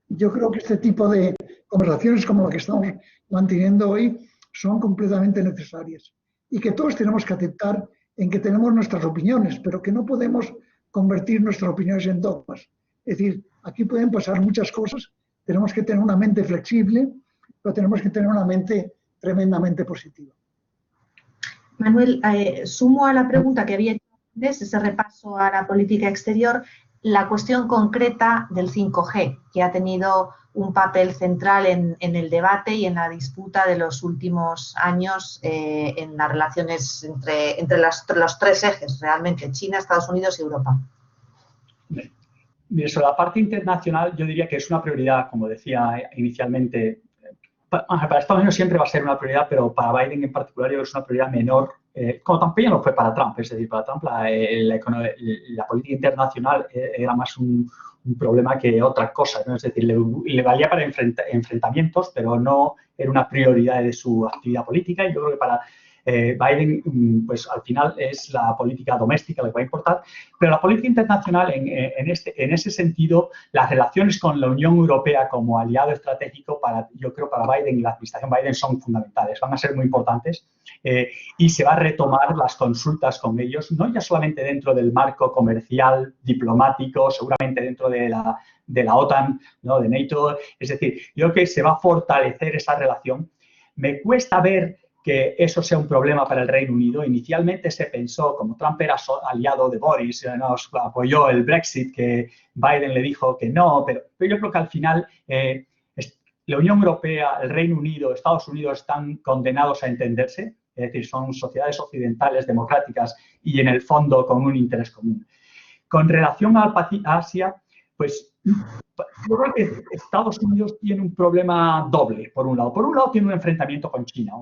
Yo creo que este tipo de conversaciones como la que estamos manteniendo hoy son completamente necesarias y que todos tenemos que aceptar en que tenemos nuestras opiniones, pero que no podemos convertir nuestras opiniones en dogmas. Es decir, aquí pueden pasar muchas cosas, tenemos que tener una mente flexible, pero tenemos que tener una mente tremendamente positiva. Manuel, sumo a la pregunta que había hecho antes, ese repaso a la política exterior, la cuestión concreta del 5G, que ha tenido un papel central en el debate y en la disputa de los últimos años en las relaciones entre los tres ejes, realmente, China, Estados Unidos y Europa. Sobre la parte internacional, yo diría que es una prioridad, como decía inicialmente. Para Estados Unidos siempre va a ser una prioridad, pero para Biden en particular yo creo que es una prioridad menor, como tampoco no fue para Trump. Es decir, para Trump la política internacional era más un problema que otra cosa, ¿no? Es decir, le valía para enfrentamientos, pero no era una prioridad de su actividad política. Y yo creo que para Biden, pues al final es la política doméstica la que va a importar, pero la política internacional, en ese sentido, las relaciones con la Unión Europea como aliado estratégico, yo creo para Biden y la administración Biden son fundamentales, van a ser muy importantes y se va a retomar las consultas con ellos, no ya solamente dentro del marco comercial, diplomático, seguramente dentro de la OTAN, ¿no? De NATO, es decir, yo creo que se va a fortalecer esa relación. Me cuesta ver que eso sea un problema para el Reino Unido. Inicialmente se pensó, como Trump era aliado de Boris, nos apoyó el Brexit, que Biden le dijo que no, pero yo creo que al final la Unión Europea, el Reino Unido, Estados Unidos están condenados a entenderse, es decir, son sociedades occidentales democráticas y en el fondo con un interés común. Con relación a Asia, pues yo creo que Estados Unidos tiene un problema doble, por un lado. Por un lado tiene un enfrentamiento con China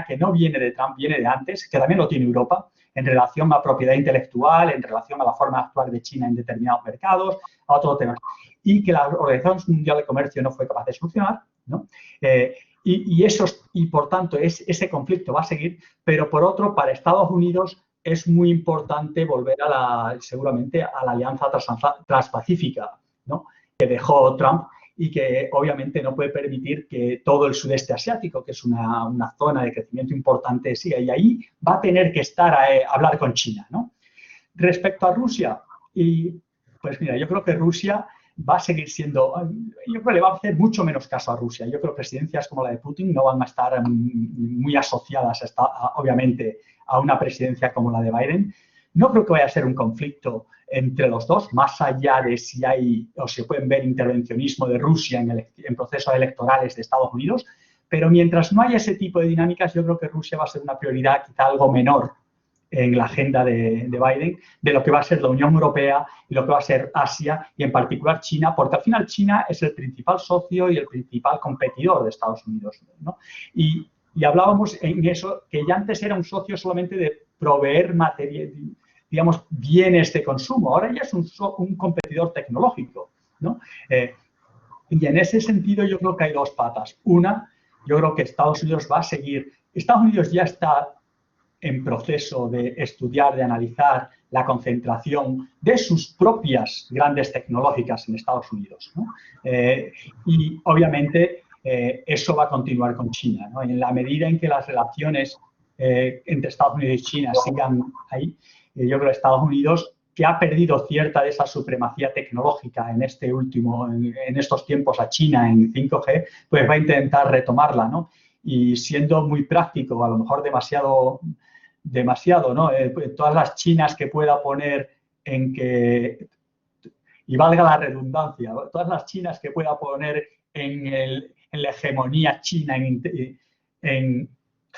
que no viene de Trump, viene de antes, que también lo tiene Europa, en relación a propiedad intelectual, en relación a la forma de actuar de China en determinados mercados, a otros temas. Y que la Organización Mundial de Comercio no fue capaz de solucionar, ¿no? Y por tanto, ese conflicto va a seguir, pero por otro, para Estados Unidos es muy importante volver seguramente a la alianza transpacífica, ¿no? Que dejó Trump y que obviamente no puede permitir que todo el sudeste asiático, que es una zona de crecimiento importante, siga. Y ahí va a tener que estar a hablar con China, ¿no? Respecto a Rusia, pues mira, yo creo que Rusia va a seguir siendo, yo creo que le va a hacer mucho menos caso a Rusia. Yo creo que presidencias como la de Putin no van a estar muy asociadas, obviamente, a una presidencia como la de Biden. No creo que vaya a ser un conflicto entre los dos, más allá de si hay o se pueden ver intervencionismo de Rusia en procesos electorales de Estados Unidos, pero mientras no haya ese tipo de dinámicas, yo creo que Rusia va a ser una prioridad quizá algo menor en la agenda de Biden, de lo que va a ser la Unión Europea y lo que va a ser Asia y en particular China, porque al final China es el principal socio y el principal competidor de Estados Unidos, ¿no? Y hablábamos en eso, que ya antes era un socio solamente de proveer material, digamos, bienes de consumo, ahora ya es un competidor tecnológico, ¿no? Y en ese sentido yo creo que hay dos patas. Una, yo creo que Estados Unidos va a seguir, Estados Unidos ya está en proceso de estudiar, de analizar la concentración de sus propias grandes tecnológicas en Estados Unidos, ¿no? Y obviamente eso va a continuar con China, ¿no? En la medida en que las relaciones entre Estados Unidos y China sigan ahí, yo creo que Estados Unidos, que ha perdido cierta de esa supremacía tecnológica en estos tiempos a China en 5G, pues va a intentar retomarla, ¿no? Y siendo muy práctico, a lo mejor demasiado, ¿no? Todas las chinas que pueda poner y valga la redundancia, todas las chinas que pueda poner en la hegemonía china en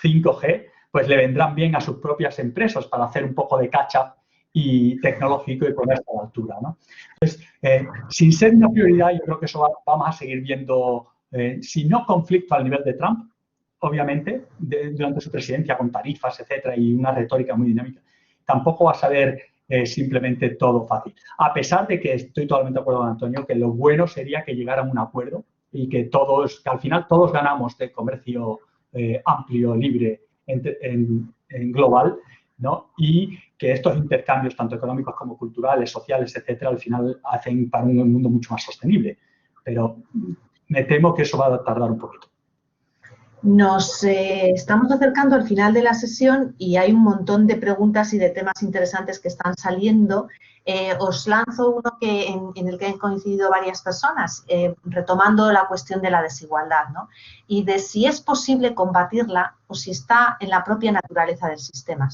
5G, pues le vendrán bien a sus propias empresas para hacer un poco de catch-up y tecnológico y ponerse a la altura, ¿no? Entonces, sin ser una prioridad, yo creo que eso vamos a seguir viendo, si no conflicto al nivel de Trump, obviamente, durante su presidencia con tarifas, etcétera, y una retórica muy dinámica, tampoco va a ser simplemente todo fácil. A pesar de que estoy totalmente de acuerdo con Antonio, que lo bueno sería que llegaran a un acuerdo y que al final todos ganamos de comercio amplio, libre, en global, ¿no? Y que estos intercambios, tanto económicos como culturales, sociales, etcétera, al final hacen para un mundo mucho más sostenible. Pero me temo que eso va a tardar un poquito. Nos estamos acercando al final de la sesión y hay un montón de preguntas y de temas interesantes que están saliendo. Os lanzo uno en el que han coincidido varias personas, retomando la cuestión de la desigualdad, ¿no? Y de si es posible combatirla o si está en la propia naturaleza del sistema.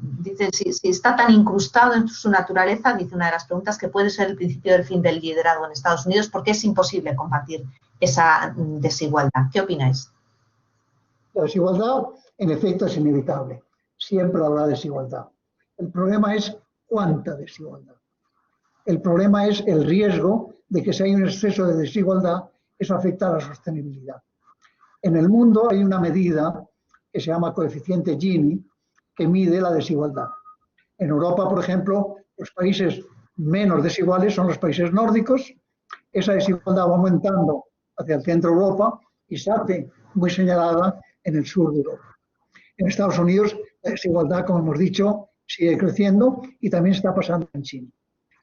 Dice, si está tan incrustado en su naturaleza, dice una de las preguntas, que puede ser el principio del fin del liderazgo en Estados Unidos, porque es imposible combatir esa desigualdad. ¿Qué opináis? La desigualdad, en efecto, es inevitable. Siempre habrá desigualdad. El problema es cuánta desigualdad. El problema es el riesgo de que si hay un exceso de desigualdad, eso afecta a la sostenibilidad. En el mundo hay una medida que se llama coeficiente Gini, que mide la desigualdad. En Europa, por ejemplo, los países menos desiguales son los países nórdicos. Esa desigualdad va aumentando hacia el centro de Europa y se hace muy señalada en el sur de Europa. En Estados Unidos, la desigualdad, como hemos dicho, sigue creciendo y también está pasando en China.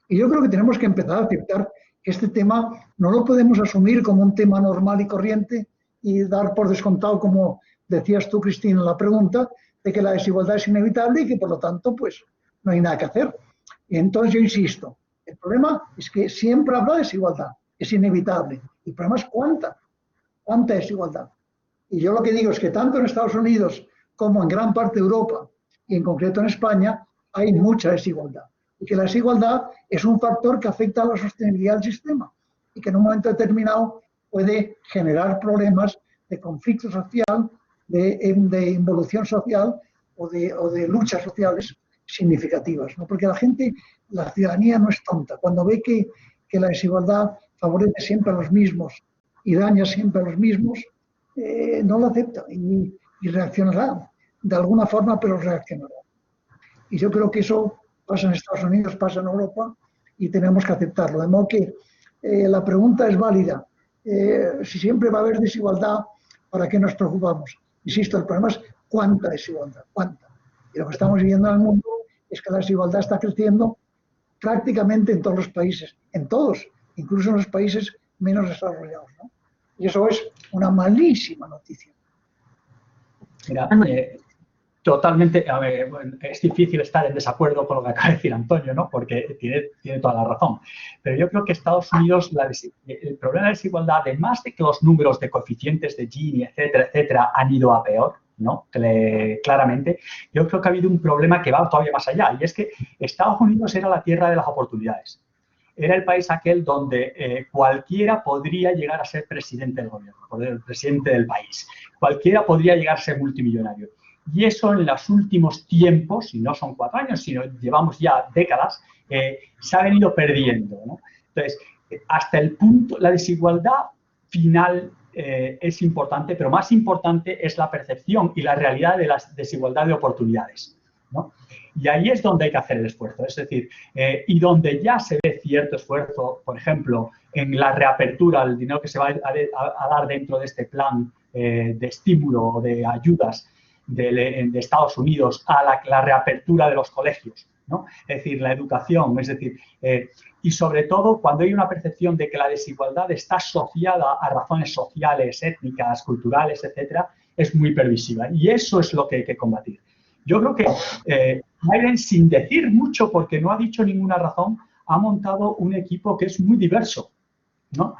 Y yo creo que tenemos que empezar a aceptar que este tema no lo podemos asumir como un tema normal y corriente y dar por descontado, como decías tú, Cristina, en la pregunta, de que la desigualdad es inevitable y que, por lo tanto, pues no hay nada que hacer. Y entonces yo insisto, el problema es que siempre habrá desigualdad, es inevitable. El problema es cuánta desigualdad. Y yo lo que digo es que tanto en Estados Unidos como en gran parte de Europa, y en concreto en España, hay mucha desigualdad. Y que la desigualdad es un factor que afecta a la sostenibilidad del sistema y que en un momento determinado puede generar problemas de conflicto social, de involución social o de luchas sociales significativas, ¿no? Porque la ciudadanía no es tonta. Cuando ve que la desigualdad favorece siempre a los mismos y daña siempre a los mismos, no lo acepta y reaccionará de alguna forma, pero reaccionará. Y yo creo que eso pasa en Estados Unidos, pasa en Europa y tenemos que aceptarlo. De modo que la pregunta es válida. Si siempre va a haber desigualdad, ¿para qué nos preocupamos? Insisto, el problema es cuánta desigualdad, cuánta. Y lo que estamos viviendo en el mundo es que la desigualdad está creciendo prácticamente en todos los países, en todos, incluso en los países menos desarrollados, ¿no? Y eso es una malísima noticia. Mira, Totalmente, a ver, bueno, es difícil estar en desacuerdo con lo que acaba de decir Antonio, ¿no? Porque tiene toda la razón. Pero yo creo que Estados Unidos, el problema de la desigualdad, además de que los números de coeficientes de Gini, etcétera, etcétera, han ido a peor, ¿no? Claramente, yo creo que ha habido un problema que va todavía más allá, y es que Estados Unidos era la tierra de las oportunidades. Era el país aquel donde cualquiera podría llegar a ser presidente del gobierno, el presidente del país. Cualquiera podría llegar a ser multimillonario. Y eso en los últimos tiempos, y no son 4 años, sino llevamos ya décadas, se ha venido perdiendo, ¿no? Entonces, hasta el punto, la desigualdad final es importante, pero más importante es la percepción y la realidad de la desigualdad de oportunidades, ¿no? Y ahí es donde hay que hacer el esfuerzo, es decir, y donde ya se ve cierto esfuerzo, por ejemplo, en la reapertura, el dinero que se va a dar dentro de este plan de estímulo o de ayudas de Estados Unidos a la reapertura de los colegios, ¿no? Es decir, la educación, es decir, y sobre todo cuando hay una percepción de que la desigualdad está asociada a razones sociales, étnicas, culturales, etcétera, es muy pervasiva. Y eso es lo que hay que combatir. Yo creo que Biden, sin decir mucho, porque no ha dicho ninguna razón, ha montado un equipo que es muy diverso, ¿no?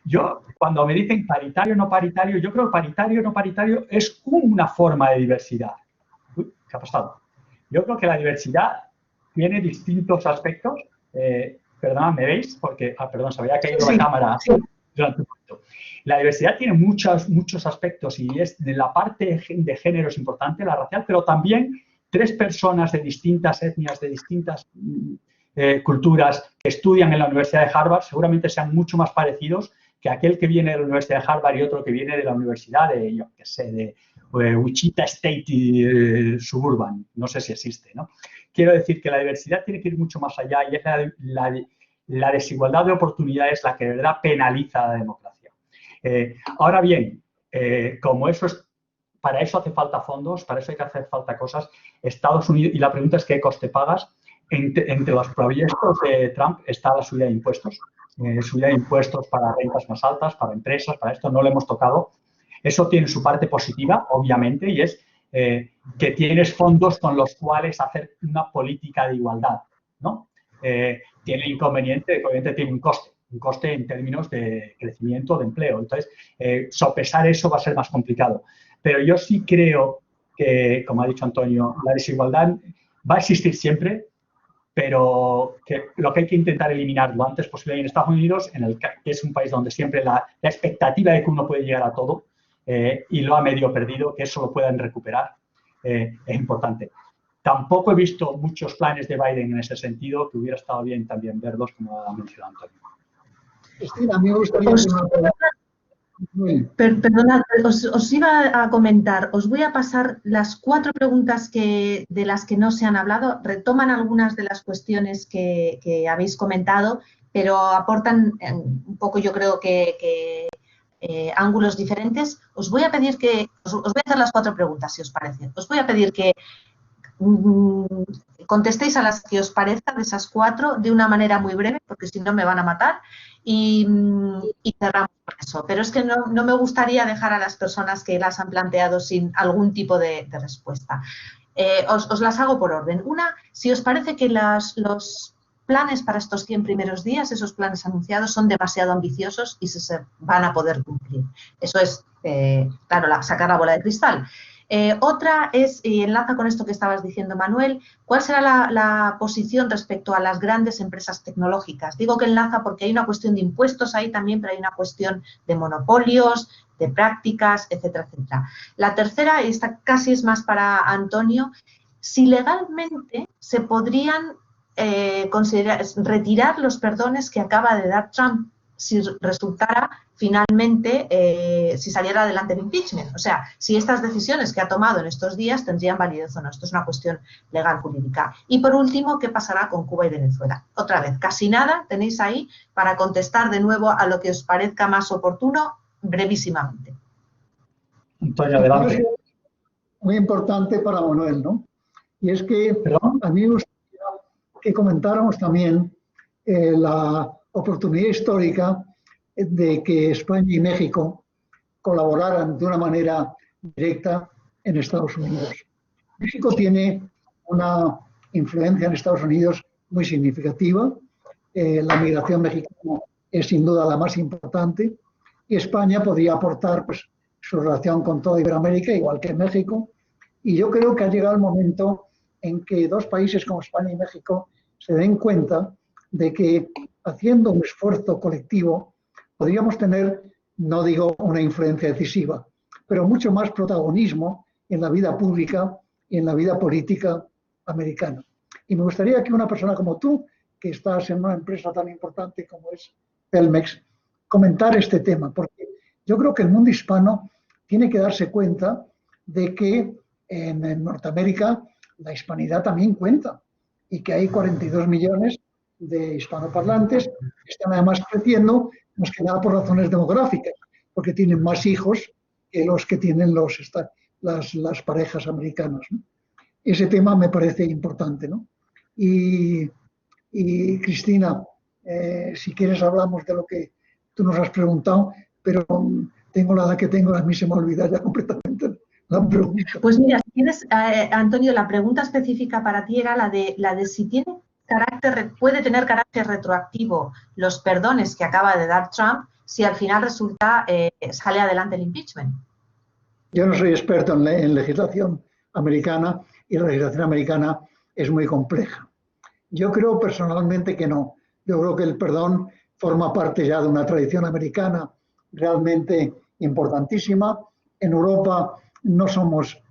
Yo, cuando me dicen paritario o no paritario, yo creo que paritario o no paritario es una forma de diversidad. Uy, ¿qué ha pasado? Yo creo que la diversidad tiene distintos aspectos. Perdón, ¿me veis? Porque, perdón, se había caído la cámara durante un momento. La diversidad tiene muchos aspectos y es de la parte de género es importante, la racial, pero también 3 personas de distintas etnias, de distintas culturas que estudian en la Universidad de Harvard seguramente sean mucho más parecidos que aquel que viene de la Universidad de Harvard y otro que viene de la Universidad de, yo qué sé, de Wichita State Suburban. No sé si existe, ¿no? Quiero decir que la diversidad tiene que ir mucho más allá y es la desigualdad de oportunidades la que de verdad penaliza la democracia. Ahora bien, como eso es, para eso hace falta fondos, para eso hay que hacer falta cosas, Estados Unidos, y la pregunta es qué coste pagas. Entre los proyectos de Trump está la subida de impuestos. Subida de impuestos para rentas más altas, para empresas, para esto no lo hemos tocado. Eso tiene su parte positiva, obviamente, y es que tienes fondos con los cuales hacer una política de igualdad, ¿no? Tiene el inconveniente, obviamente tiene un coste en términos de crecimiento, de empleo. Entonces, sopesar eso va a ser más complicado. Pero yo sí creo que, como ha dicho Antonio, la desigualdad va a existir siempre, pero que lo que hay que intentar eliminar lo antes posible en Estados Unidos, que es un país donde siempre la expectativa de que uno puede llegar a todo y lo ha medio perdido, que eso lo puedan recuperar, es importante. Tampoco he visto muchos planes de Biden en ese sentido, que hubiera estado bien también verlos, como ha mencionado Antonio. Sí, a mí me gustaría... Perdona, os iba a comentar, os voy a pasar las 4 preguntas de las que no se han hablado, retoman algunas de las cuestiones que habéis comentado, pero aportan un poco, yo creo que ángulos diferentes. Os voy a pedir que, os voy a hacer las 4 preguntas, si os parece. Os voy a pedir que contestéis a las que os parezca de esas 4 de una manera muy breve, porque si no me van a matar, y cerramos con eso. Pero es que no me gustaría dejar a las personas que las han planteado sin algún tipo de respuesta. Os las hago por orden. Una, si os parece que los planes para estos 100 primeros días, esos planes anunciados, son demasiado ambiciosos y se van a poder cumplir. Eso es, claro, sacar la bola de cristal. Otra es, y enlaza con esto que estabas diciendo, Manuel, ¿cuál será la posición respecto a las grandes empresas tecnológicas? Digo que enlaza porque hay una cuestión de impuestos ahí también, pero hay una cuestión de monopolios, de prácticas, etcétera, etcétera. La tercera, y esta casi es más para Antonio, si legalmente se podrían retirar los perdones que acaba de dar Trump si resultara finalmente, si saliera adelante el impeachment. O sea, si estas decisiones que ha tomado en estos días tendrían validez o no. Esto es una cuestión legal jurídica. Y por último, ¿qué pasará con Cuba y Venezuela? Otra vez, casi nada tenéis ahí para contestar de nuevo a lo que os parezca más oportuno, brevísimamente. Antonio, adelante. Muy importante para Manuel, ¿no? Y es que a mí me gustaría que comentáramos también la oportunidad histórica de que España y México colaboraran de una manera directa en Estados Unidos. México tiene una influencia en Estados Unidos muy significativa. La migración mexicana es sin duda la más importante y España podría aportar pues, su relación con toda Iberoamérica, igual que México. Y yo creo que ha llegado el momento en que dos países como España y México se den cuenta de que haciendo un esfuerzo colectivo podríamos tener, no digo una influencia decisiva, pero mucho más protagonismo en la vida pública y en la vida política americana. Y me gustaría que una persona como tú, que estás en una empresa tan importante como es Telmex, comentar este tema, porque yo creo que el mundo hispano tiene que darse cuenta de que en Norteamérica la hispanidad también cuenta y que hay 42 millones de hispanoparlantes que están además creciendo, más que nada por razones demográficas, porque tienen más hijos que los que tienen las parejas americanas, ¿no? Ese tema me parece importante, ¿no? Y Cristina, si quieres hablamos de lo que tú nos has preguntado, pero tengo la edad que tengo, a mí se me olvida ya completamente la pregunta. Pues mira, si tienes, Antonio, la pregunta específica para ti era la de si tiene puede tener carácter retroactivo los perdones que acaba de dar Trump si al final resulta, sale adelante el impeachment. Yo no soy experto en legislación americana y la legislación americana es muy compleja. Yo creo personalmente que no. Yo creo que el perdón forma parte ya de una tradición americana realmente importantísima. En Europa no somos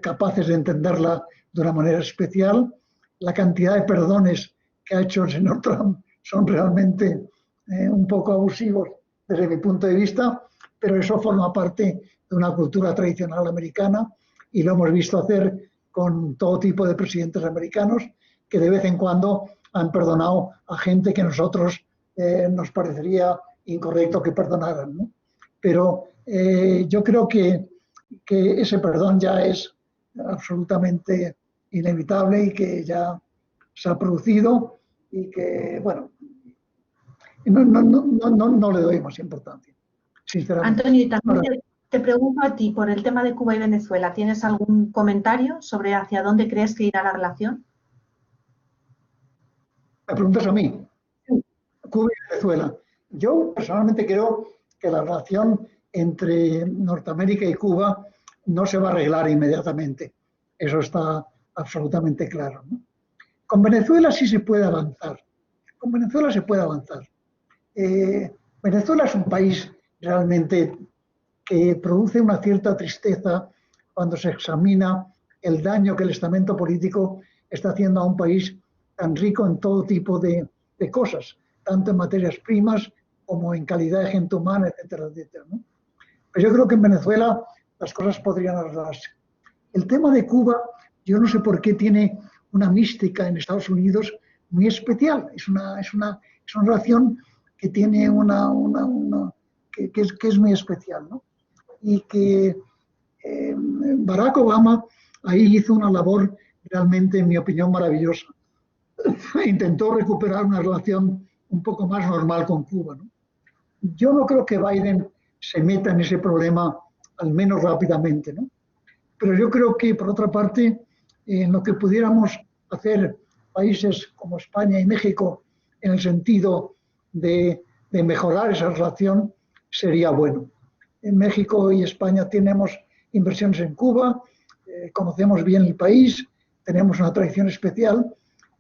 capaces de entenderla de una manera especial. La cantidad de perdones que ha hecho el señor Trump son realmente un poco abusivos desde mi punto de vista, pero eso forma parte de una cultura tradicional americana y lo hemos visto hacer con todo tipo de presidentes americanos que de vez en cuando han perdonado a gente que a nosotros nos parecería incorrecto que perdonaran, ¿no? Pero yo creo que ese perdón ya es absolutamente inevitable y que ya se ha producido y que, bueno, no le doy más importancia, sinceramente. Antonio, y también te pregunto a ti por el tema de Cuba y Venezuela. ¿Tienes algún comentario sobre hacia dónde crees que irá la relación? ¿Me preguntas a mí? Cuba y Venezuela. Yo personalmente creo que la relación entre Norteamérica y Cuba no se va a arreglar inmediatamente. Eso está absolutamente claro, ¿no? Con Venezuela sí se puede avanzar. Con Venezuela se puede avanzar. Venezuela es un país realmente que produce una cierta tristeza cuando se examina el daño que el estamento político está haciendo a un país tan rico en todo tipo de cosas, tanto en materias primas como en calidad de gente humana, etcétera, etcétera, ¿no? Pero yo creo que en Venezuela las cosas podrían arreglarse. El tema de Cuba, yo no sé por qué tiene una mística en Estados Unidos muy especial. Es una relación que tiene que es muy especial, ¿no? Y que Barack Obama ahí hizo una labor realmente, en mi opinión, maravillosa. Intentó recuperar una relación un poco más normal con Cuba, ¿no? Yo no creo que Biden se meta en ese problema, al menos rápidamente, ¿no? Pero yo creo que, por otra parte, en lo que pudiéramos hacer países como España y México en el sentido de mejorar esa relación sería bueno. En México y España tenemos inversiones en Cuba, conocemos bien el país, tenemos una tradición especial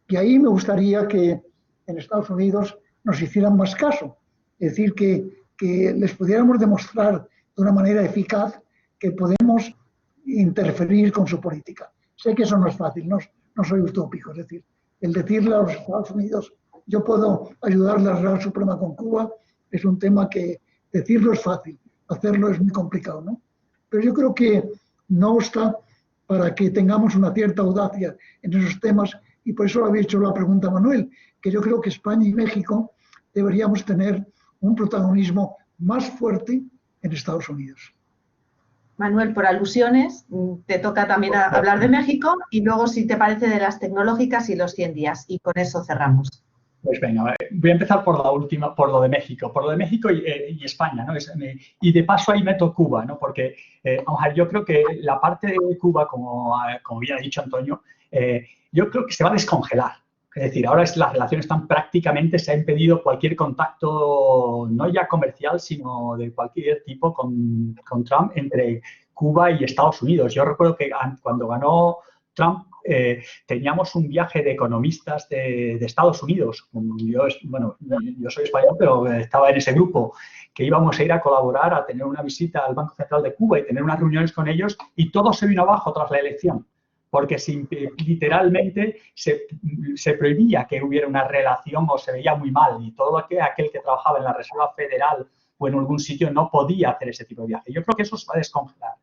y ahí me gustaría que en Estados Unidos nos hicieran más caso, es decir, que les pudiéramos demostrar de una manera eficaz que podemos interferir con su política. Sé que eso no es fácil, no soy utópico, es decir, el decirle a los Estados Unidos yo puedo ayudarle a la Real Suprema con Cuba es un tema que decirlo es fácil, hacerlo es muy complicado, ¿no? Pero yo creo que no está para que tengamos una cierta audacia en esos temas y por eso lo había hecho la pregunta a Manuel, que yo creo que España y México deberíamos tener un protagonismo más fuerte en Estados Unidos. Manuel, por alusiones, te toca también hablar de México y luego, si te parece, de las tecnológicas y los 100 días. Y con eso cerramos. Pues venga, voy a empezar por la última, por lo de México y España, ¿no? Y de paso ahí meto Cuba, ¿no? Porque, vamos a ver, yo creo que la parte de Cuba, como bien ha dicho Antonio, yo creo que se va a descongelar. Es decir, ahora las relaciones están prácticamente, se ha impedido cualquier contacto, no ya comercial, sino de cualquier tipo con Trump entre Cuba y Estados Unidos. Yo recuerdo que cuando ganó Trump, teníamos un viaje de economistas de Estados Unidos. Yo soy español, pero estaba en ese grupo, que íbamos a ir a colaborar, a tener una visita al Banco Central de Cuba y tener unas reuniones con ellos, y todo se vino abajo tras la elección, porque literalmente se prohibía que hubiera una relación o se veía muy mal, y todo aquel que trabajaba en la Reserva Federal o en algún sitio no podía hacer ese tipo de viaje. Yo creo que eso se va a descongelar.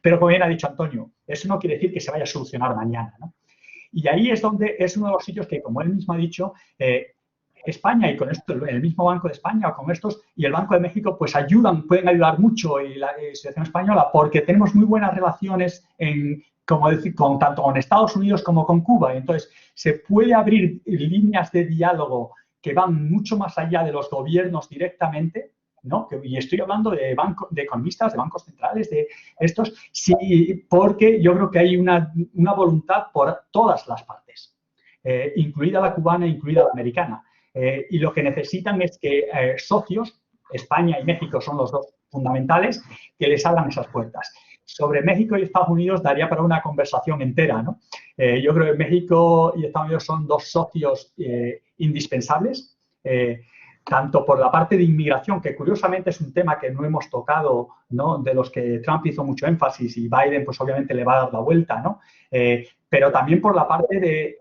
Pero como bien ha dicho Antonio, eso no quiere decir que se vaya a solucionar mañana, ¿no? Y ahí es donde es uno de los sitios que, como él mismo ha dicho, España y con esto, el mismo Banco de España o con estos y el Banco de México, pues pueden ayudar mucho en la situación española, porque tenemos muy buenas relaciones tanto con Estados Unidos como con Cuba. Entonces, se puede abrir líneas de diálogo que van mucho más allá de los gobiernos directamente, ¿no? Y estoy hablando de economistas, de bancos centrales, de estos, sí, porque yo creo que hay una voluntad por todas las partes, incluida la cubana, incluida la americana. Y lo que necesitan es que socios, España y México son los dos fundamentales, que les abran esas puertas. Sobre México y Estados Unidos daría para una conversación entera, ¿no? Yo creo que México y Estados Unidos son dos socios indispensables, tanto por la parte de inmigración, que curiosamente es un tema que no hemos tocado, ¿no? De los que Trump hizo mucho énfasis, y Biden pues obviamente le va a dar la vuelta, ¿no? Pero también por la parte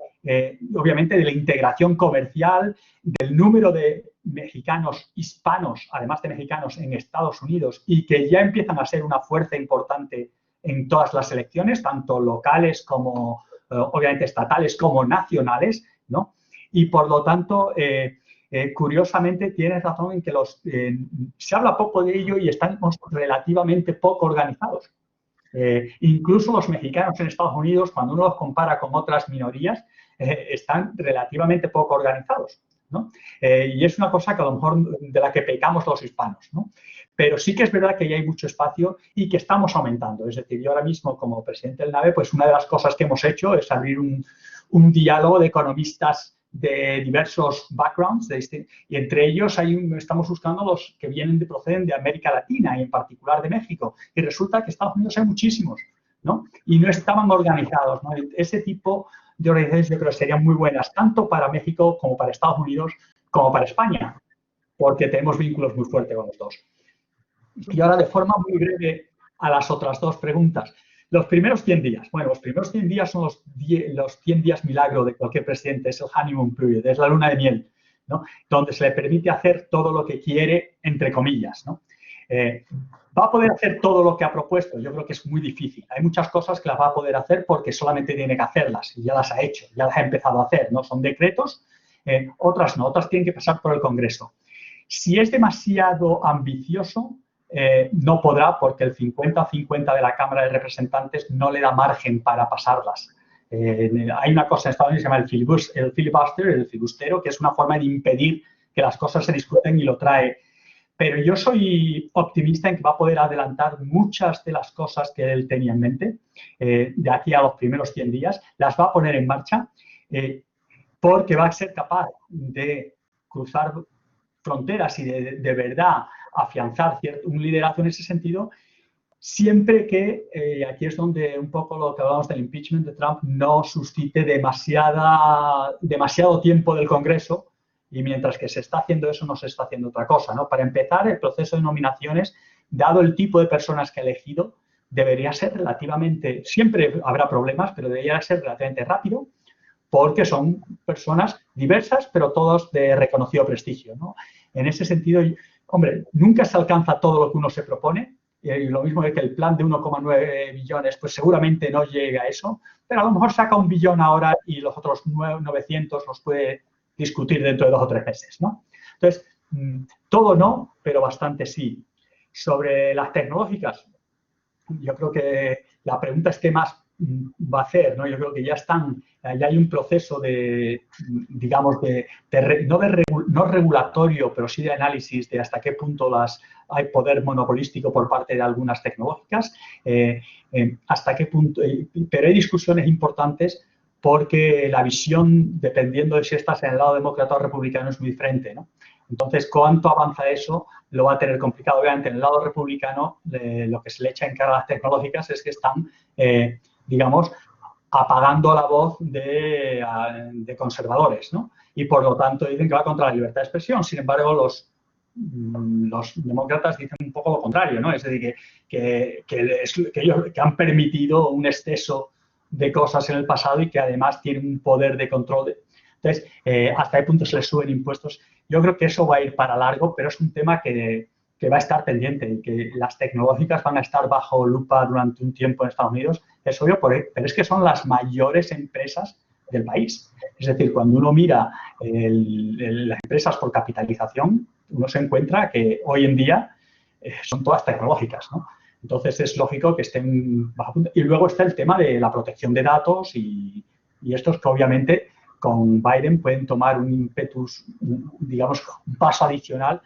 obviamente de la integración comercial, del número de mexicanos hispanos, además de mexicanos, en Estados Unidos, y que ya empiezan a ser una fuerza importante en todas las elecciones, tanto locales como, obviamente, estatales como nacionales, ¿no? Y por lo tanto, curiosamente, tienes razón en que se habla poco de ello y estamos relativamente poco organizados. Incluso los mexicanos en Estados Unidos, cuando uno los compara con otras minorías, están relativamente poco organizados, ¿no? Y es una cosa que a lo mejor de la que pecamos los hispanos, ¿no? Pero sí que es verdad que ya hay mucho espacio y que estamos aumentando. Es decir, yo ahora mismo, como presidente del NABE, pues una de las cosas que hemos hecho es abrir un diálogo de economistas de diversos backgrounds, y entre ellos estamos buscando los que proceden de América Latina y en particular de México. Y resulta que en Estados Unidos hay muchísimos, ¿no? Y no estaban organizados, ¿no? Ese tipo de organizaciones yo creo que serían muy buenas, tanto para México como para Estados Unidos, como para España, porque tenemos vínculos muy fuertes con los dos. Y ahora, de forma muy breve, a las otras dos preguntas. Los primeros 100 días. Bueno, los primeros 100 días son los 100 días milagro de cualquier presidente. Es el honeymoon period, es la luna de miel, ¿no? Donde se le permite hacer todo lo que quiere, entre comillas, ¿no? ¿Va a poder hacer todo lo que ha propuesto? Yo creo que es muy difícil. Hay muchas cosas que las va a poder hacer porque solamente tiene que hacerlas y ya las ha hecho, ya las ha empezado a hacer, ¿no? Son decretos, otras no, otras tienen que pasar por el Congreso. Si es demasiado ambicioso, no podrá, porque el 50-50 de la Cámara de Representantes no le da margen para pasarlas. Hay una cosa en Estados Unidos que se llama el filibuster, el filibustero, que es una forma de impedir que las cosas se discuten y lo trae. Pero yo soy optimista en que va a poder adelantar muchas de las cosas que él tenía en mente de aquí a los primeros 100 días, las va a poner en marcha porque va a ser capaz de cruzar fronteras y de verdad afianzar un liderazgo en ese sentido, siempre que, aquí es donde un poco lo que hablamos del impeachment de Trump, no suscite demasiado tiempo del Congreso, y mientras que se está haciendo eso, no se está haciendo otra cosa, ¿no? Para empezar, el proceso de nominaciones, dado el tipo de personas que ha elegido, debería ser relativamente, siempre habrá problemas, pero debería ser relativamente rápido, porque son personas diversas, pero todos de reconocido prestigio, ¿no? En ese sentido, hombre, nunca se alcanza todo lo que uno se propone, y lo mismo que el plan de 1,9 billones, pues seguramente no llega a eso, pero a lo mejor saca 1 billón ahora y los otros 900 los puede discutir dentro de 2 o 3 meses, ¿no? Entonces, todo no, pero bastante sí. Sobre las tecnológicas, yo creo que la pregunta es qué más va a hacer, ¿no? Yo creo que ya hay un proceso de, digamos, no regulatorio, pero sí de análisis de hasta qué punto hay poder monopolístico por parte de algunas tecnológicas, hasta qué punto, pero hay discusiones importantes porque la visión, dependiendo de si estás en el lado demócrata o republicano, es muy diferente, ¿no? Entonces, ¿cuánto avanza eso? Lo va a tener complicado. Obviamente, en el lado republicano, lo que se le echa en cara a las tecnológicas es que están, digamos, apagando la voz de conservadores, ¿no? Y, por lo tanto, dicen que va contra la libertad de expresión. Sin embargo, los demócratas dicen un poco lo contrario, ¿no? Es decir, que ellos que han permitido un exceso de cosas en el pasado y que además tienen un poder de control. Entonces, hasta qué punto se les suben impuestos. Yo creo que eso va a ir para largo, pero es un tema que va a estar pendiente y que las tecnológicas van a estar bajo lupa durante un tiempo en Estados Unidos. Es obvio, pero es que son las mayores empresas del país. Es decir, cuando uno mira las empresas por capitalización, uno se encuentra que hoy en día son todas tecnológicas, ¿no? Entonces, es lógico que estén bajo punto. Y luego está el tema de la protección de datos y estos que obviamente con Biden pueden tomar un impetus, digamos, un paso adicional,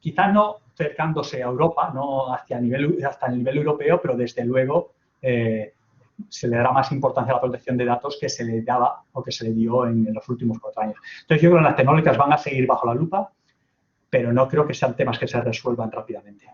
quizá no acercándose a Europa, no hasta el nivel europeo, pero desde luego se le dará más importancia a la protección de datos que se le daba o que se le dio en los últimos 4 años. Entonces, yo creo que las tecnológicas van a seguir bajo la lupa, pero no creo que sean temas que se resuelvan rápidamente.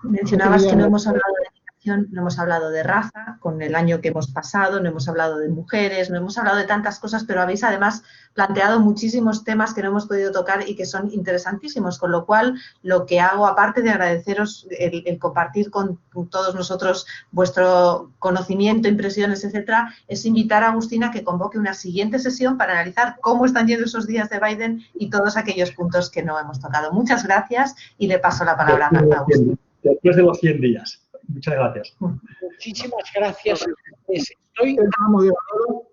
Mencionabas que no hemos hablado de educación, no hemos hablado de raza, con el año que hemos pasado, no hemos hablado de mujeres, no hemos hablado de tantas cosas, pero habéis además planteado muchísimos temas que no hemos podido tocar y que son interesantísimos, con lo cual lo que hago, aparte de agradeceros el compartir con todos nosotros vuestro conocimiento, impresiones, etcétera, es invitar a Agustín a que convoque una siguiente sesión para analizar cómo están yendo esos días de Biden y todos aquellos puntos que no hemos tocado. Muchas gracias y le paso la palabra a Agustín. Después de los 100 días. Muchas gracias. Muchísimas gracias.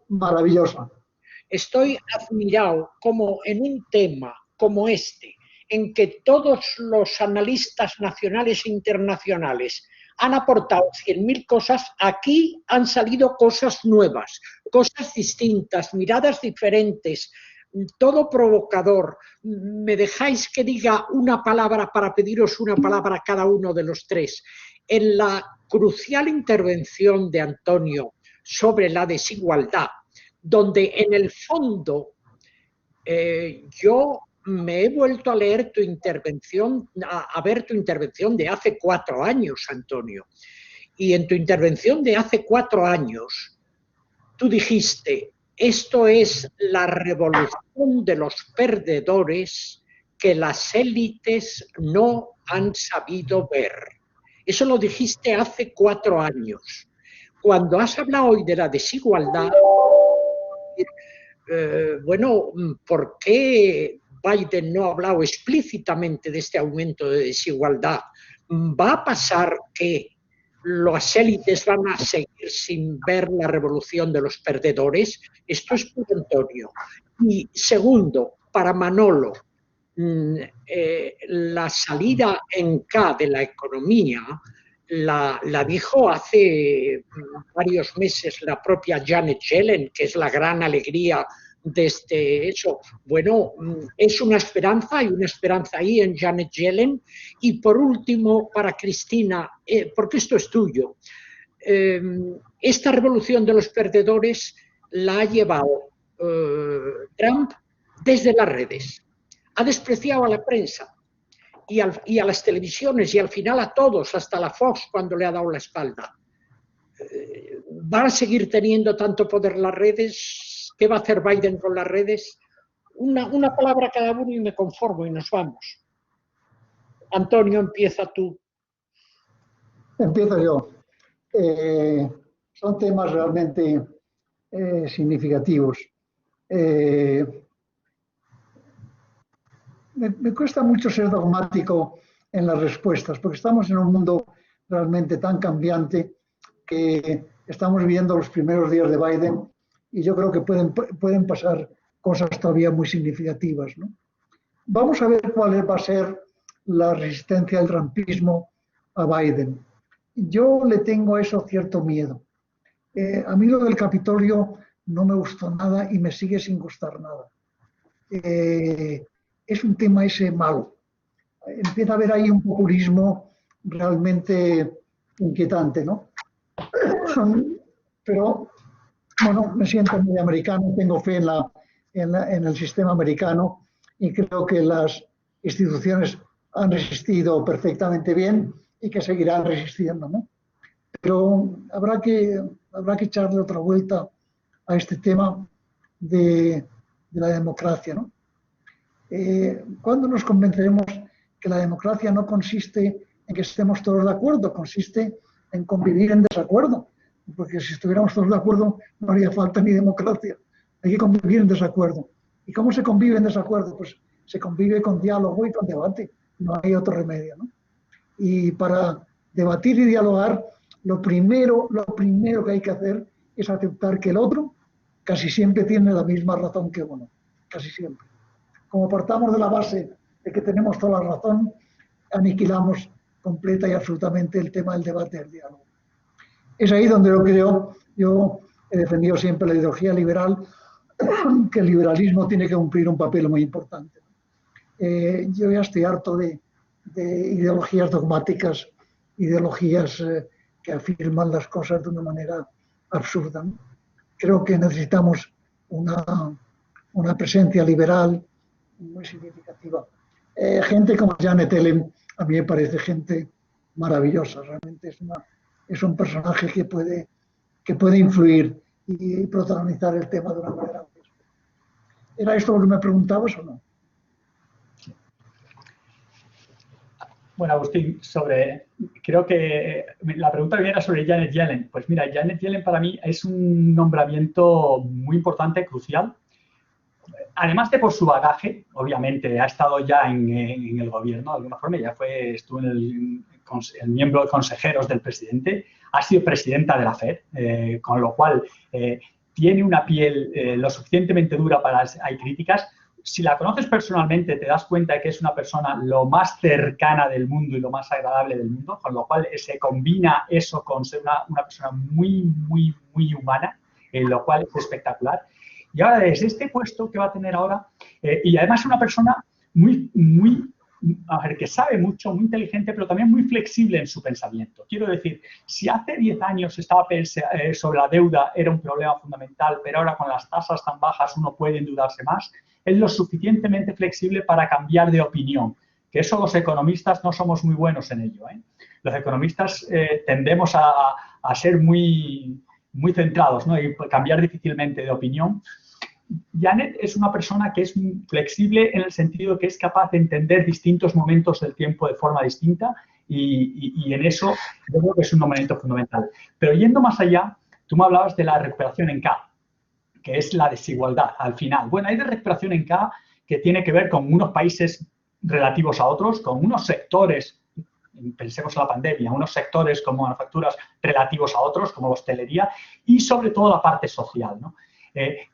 Maravillosa. Estoy admirado como en un tema como este, en que todos los analistas nacionales e internacionales han aportado 100.000 cosas, aquí han salido cosas nuevas, cosas distintas, miradas diferentes, todo provocador. ¿Me dejáis que diga una palabra para pediros una palabra a cada uno de los tres? En la crucial intervención de Antonio sobre la desigualdad, donde en el fondo yo me he vuelto a leer tu intervención, a ver tu intervención de hace 4 años, Antonio. Y en tu intervención de hace 4 años, tú dijiste: esto es la revolución de los perdedores que las élites no han sabido ver. Eso lo dijiste hace 4 años. Cuando has hablado hoy de la desigualdad, bueno, ¿por qué Biden no ha hablado explícitamente de este aumento de desigualdad? ¿Va a pasar que las élites van a seguir sin ver la revolución de los perdedores? Esto es por Antonio. Y segundo, para Manolo, la salida en K de la economía la dijo hace varios meses la propia Janet Yellen, que es la gran alegría de eso. Bueno, es una esperanza, hay una esperanza ahí en Janet Yellen. Y por último, para Cristina, porque esto es tuyo, esta revolución de los perdedores la ha llevado Trump desde las redes. Ha despreciado a la prensa y a las televisiones y al final a todos, hasta la Fox cuando le ha dado la espalda. ¿Van a seguir teniendo tanto poder las redes? ¿Qué va a hacer Biden con las redes? Una palabra cada uno y me conformo y nos vamos. Antonio, empieza tú. Empiezo yo. Son temas realmente significativos. Me cuesta mucho ser dogmático en las respuestas, porque estamos en un mundo realmente tan cambiante que estamos viviendo los primeros días de Biden y yo creo que pueden pasar cosas todavía muy significativas, ¿no? Vamos a ver cuál va a ser la resistencia del trumpismo a Biden. Yo le tengo a eso cierto miedo. A mí lo del Capitolio no me gustó nada y me sigue sin gustar nada. Es un tema ese malo. Empieza a haber ahí un populismo realmente inquietante, ¿no? Pero, bueno, me siento muy americano, tengo fe en el sistema americano y creo que las instituciones han resistido perfectamente bien y que seguirán resistiendo, ¿no? Pero habrá que echarle otra vuelta a este tema de la democracia, ¿no? ¿Cuándo nos convenceremos que la democracia no consiste en que estemos todos de acuerdo, consiste en convivir en desacuerdo? Porque si estuviéramos todos de acuerdo no haría falta ni democracia, hay que convivir en desacuerdo. ¿Y cómo se convive en desacuerdo? Pues se convive con diálogo y con debate, no hay otro remedio, ¿no? Y para debatir y dialogar, lo primero que hay que hacer es aceptar que el otro casi siempre tiene la misma razón que uno, casi siempre. Como partamos de la base de que tenemos toda la razón, aniquilamos completa y absolutamente el tema del debate y el diálogo. Es ahí donde yo he defendido siempre la ideología liberal, que el liberalismo tiene que cumplir un papel muy importante. Yo ya estoy harto de ideologías dogmáticas, ideologías que afirman las cosas de una manera absurda, ¿no? Creo que necesitamos una presencia liberal muy significativa. Gente como Janet Yellen a mí me parece gente maravillosa, realmente es un personaje que puede influir y protagonizar el tema de una manera. ¿Era esto lo que me preguntabas o no? Bueno, Agustín, creo que la pregunta que era sobre Janet Yellen. Pues mira, Janet Yellen para mí es un nombramiento muy importante, crucial. Además de por su bagaje, obviamente ha estado ya en el gobierno de alguna forma, estuvo en el miembro de consejeros del presidente, ha sido presidenta de la FED, con lo cual tiene una piel lo suficientemente dura para hay críticas. Si la conoces personalmente, te das cuenta de que es una persona lo más cercana del mundo y lo más agradable del mundo, con lo cual se combina eso con ser una persona muy, muy, muy humana, lo cual es espectacular. Y ahora, desde este puesto que va a tener ahora, y además es una persona que sabe mucho, muy inteligente, pero también muy flexible en su pensamiento. Quiero decir, si hace 10 años estaba sobre la deuda, era un problema fundamental, pero ahora con las tasas tan bajas uno puede endeudarse más, es lo suficientemente flexible para cambiar de opinión, que eso los economistas no somos muy buenos en ello, ¿eh? Los economistas tendemos a ser muy centrados, ¿no? Y cambiar difícilmente de opinión. Janet es una persona que es flexible en el sentido de que es capaz de entender distintos momentos del tiempo de forma distinta y en eso yo creo que es un momento fundamental. Pero yendo más allá, tú me hablabas de la recuperación en K, que es la desigualdad al final. Bueno, hay de recuperación en K que tiene que ver con unos países relativos a otros, con unos sectores, pensemos en la pandemia, unos sectores como manufacturas relativos a otros, como la hostelería, y sobre todo la parte social, ¿no?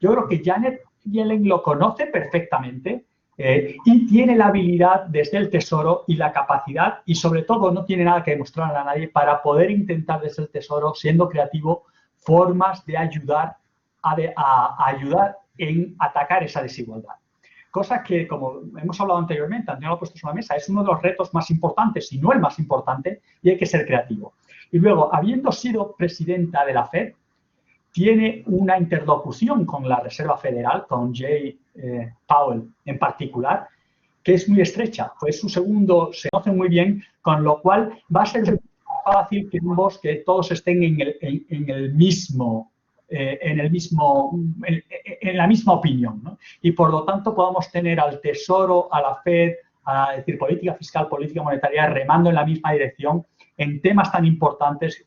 Yo creo que Janet Yellen lo conoce perfectamente y tiene la habilidad desde el Tesoro y la capacidad, y sobre todo no tiene nada que demostrar a nadie, para poder intentar desde el Tesoro, siendo creativo, formas de ayudar a ayudar en atacar esa desigualdad. Cosa que, como hemos hablado anteriormente, Antonio lo ha puesto sobre la mesa, es uno de los retos más importantes, si no el más importante, y hay que ser creativo. Y luego, habiendo sido presidenta de la FED, tiene una interlocución con la Reserva Federal, con Jay Powell en particular, que es muy estrecha. Fue su segundo, se conoce muy bien, con lo cual va a ser fácil que todos estén en la misma opinión, ¿no? Y por lo tanto podamos tener al Tesoro, a la FED, es decir, política fiscal, política monetaria, remando en la misma dirección en temas tan importantes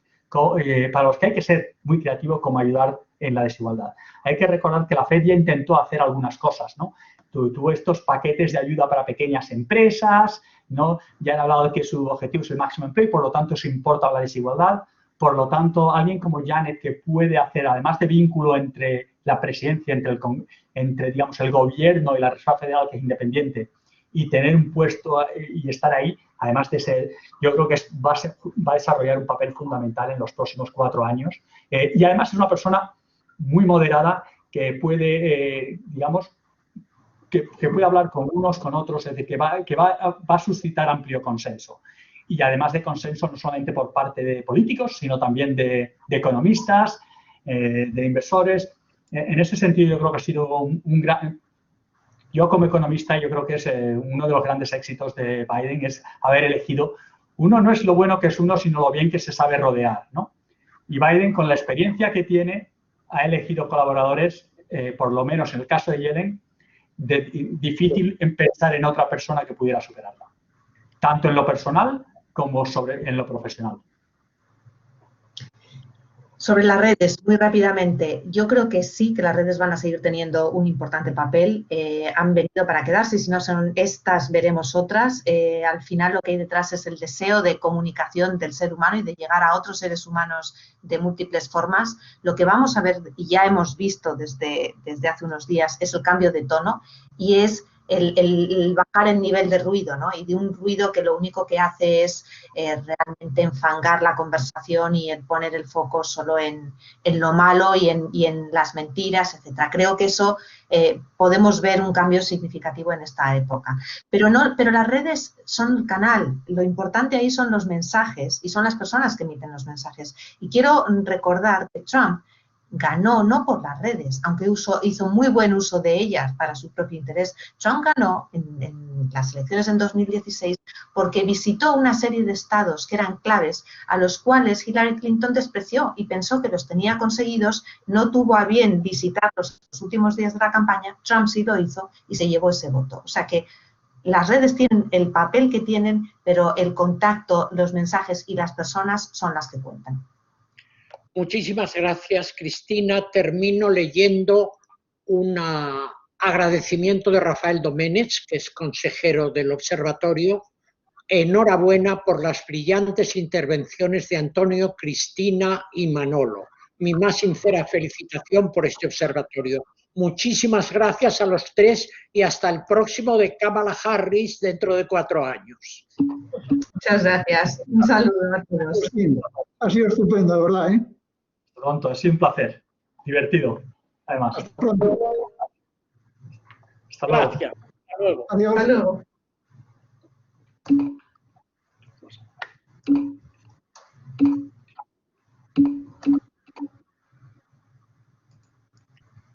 para los que hay que ser muy creativo como ayudar en la desigualdad. Hay que recordar que la FED ya intentó hacer algunas cosas, ¿no? Tuvo estos paquetes de ayuda para pequeñas empresas, ¿no? Ya han hablado de que su objetivo es el máximo empleo y por lo tanto eso importa la desigualdad. Por lo tanto, alguien como Janet, que puede hacer, además de vínculo entre la presidencia, entre digamos, el gobierno y la Reserva Federal, que es independiente, y tener un puesto y estar ahí, además de ser, yo creo que va a desarrollar un papel fundamental en los próximos 4 años. Y además es una persona muy moderada que puede, digamos, que puede hablar con unos, con otros, es decir, que va a suscitar amplio consenso. Y además de consenso no solamente por parte de políticos, sino también de economistas, de inversores. En ese sentido, yo creo que ha sido un gran... Yo como economista, yo creo que es uno de los grandes éxitos de Biden es haber elegido... Uno no es lo bueno que es uno, sino lo bien que se sabe rodear, ¿no? Y Biden, con la experiencia que tiene, ha elegido colaboradores, por lo menos en el caso de Yellen, difícil pensar en otra persona que pudiera superarla, tanto en lo personal como en lo profesional. Sobre las redes, muy rápidamente, yo creo que sí, que las redes van a seguir teniendo un importante papel. Han venido para quedarse, y si no son estas, veremos otras. Al final lo que hay detrás es el deseo de comunicación del ser humano y de llegar a otros seres humanos de múltiples formas. Lo que vamos a ver, y ya hemos visto desde hace unos días, es el cambio de tono y es el bajar el nivel de ruido, ¿no? Y de un ruido que lo único que hace es realmente enfangar la conversación y poner el foco solo en lo malo y en las mentiras, etcétera. Creo que eso podemos ver un cambio significativo en esta época. Pero las redes son el canal. Lo importante ahí son los mensajes y son las personas que emiten los mensajes. Y quiero recordar que Trump ganó no por las redes, aunque hizo muy buen uso de ellas para su propio interés. Trump ganó en las elecciones en 2016 porque visitó una serie de estados que eran claves, a los cuales Hillary Clinton despreció y pensó que los tenía conseguidos, no tuvo a bien visitarlos en los últimos días de la campaña. Trump sí lo hizo y se llevó ese voto. O sea que las redes tienen el papel que tienen, pero el contacto, los mensajes y las personas son las que cuentan. Muchísimas gracias, Cristina. Termino leyendo un agradecimiento de Rafael Doménech, que es consejero del observatorio. Enhorabuena por las brillantes intervenciones de Antonio, Cristina y Manolo. Mi más sincera felicitación por este observatorio. Muchísimas gracias a los tres y hasta el próximo de Kamala Harris dentro de 4 años. Muchas gracias. Un saludo a todos. Ha sido estupendo, ¿verdad? Pronto, ha sido un placer. Divertido, además. Hasta pronto. Hasta luego. Gracias. Hasta luego. Adiós. Hasta luego.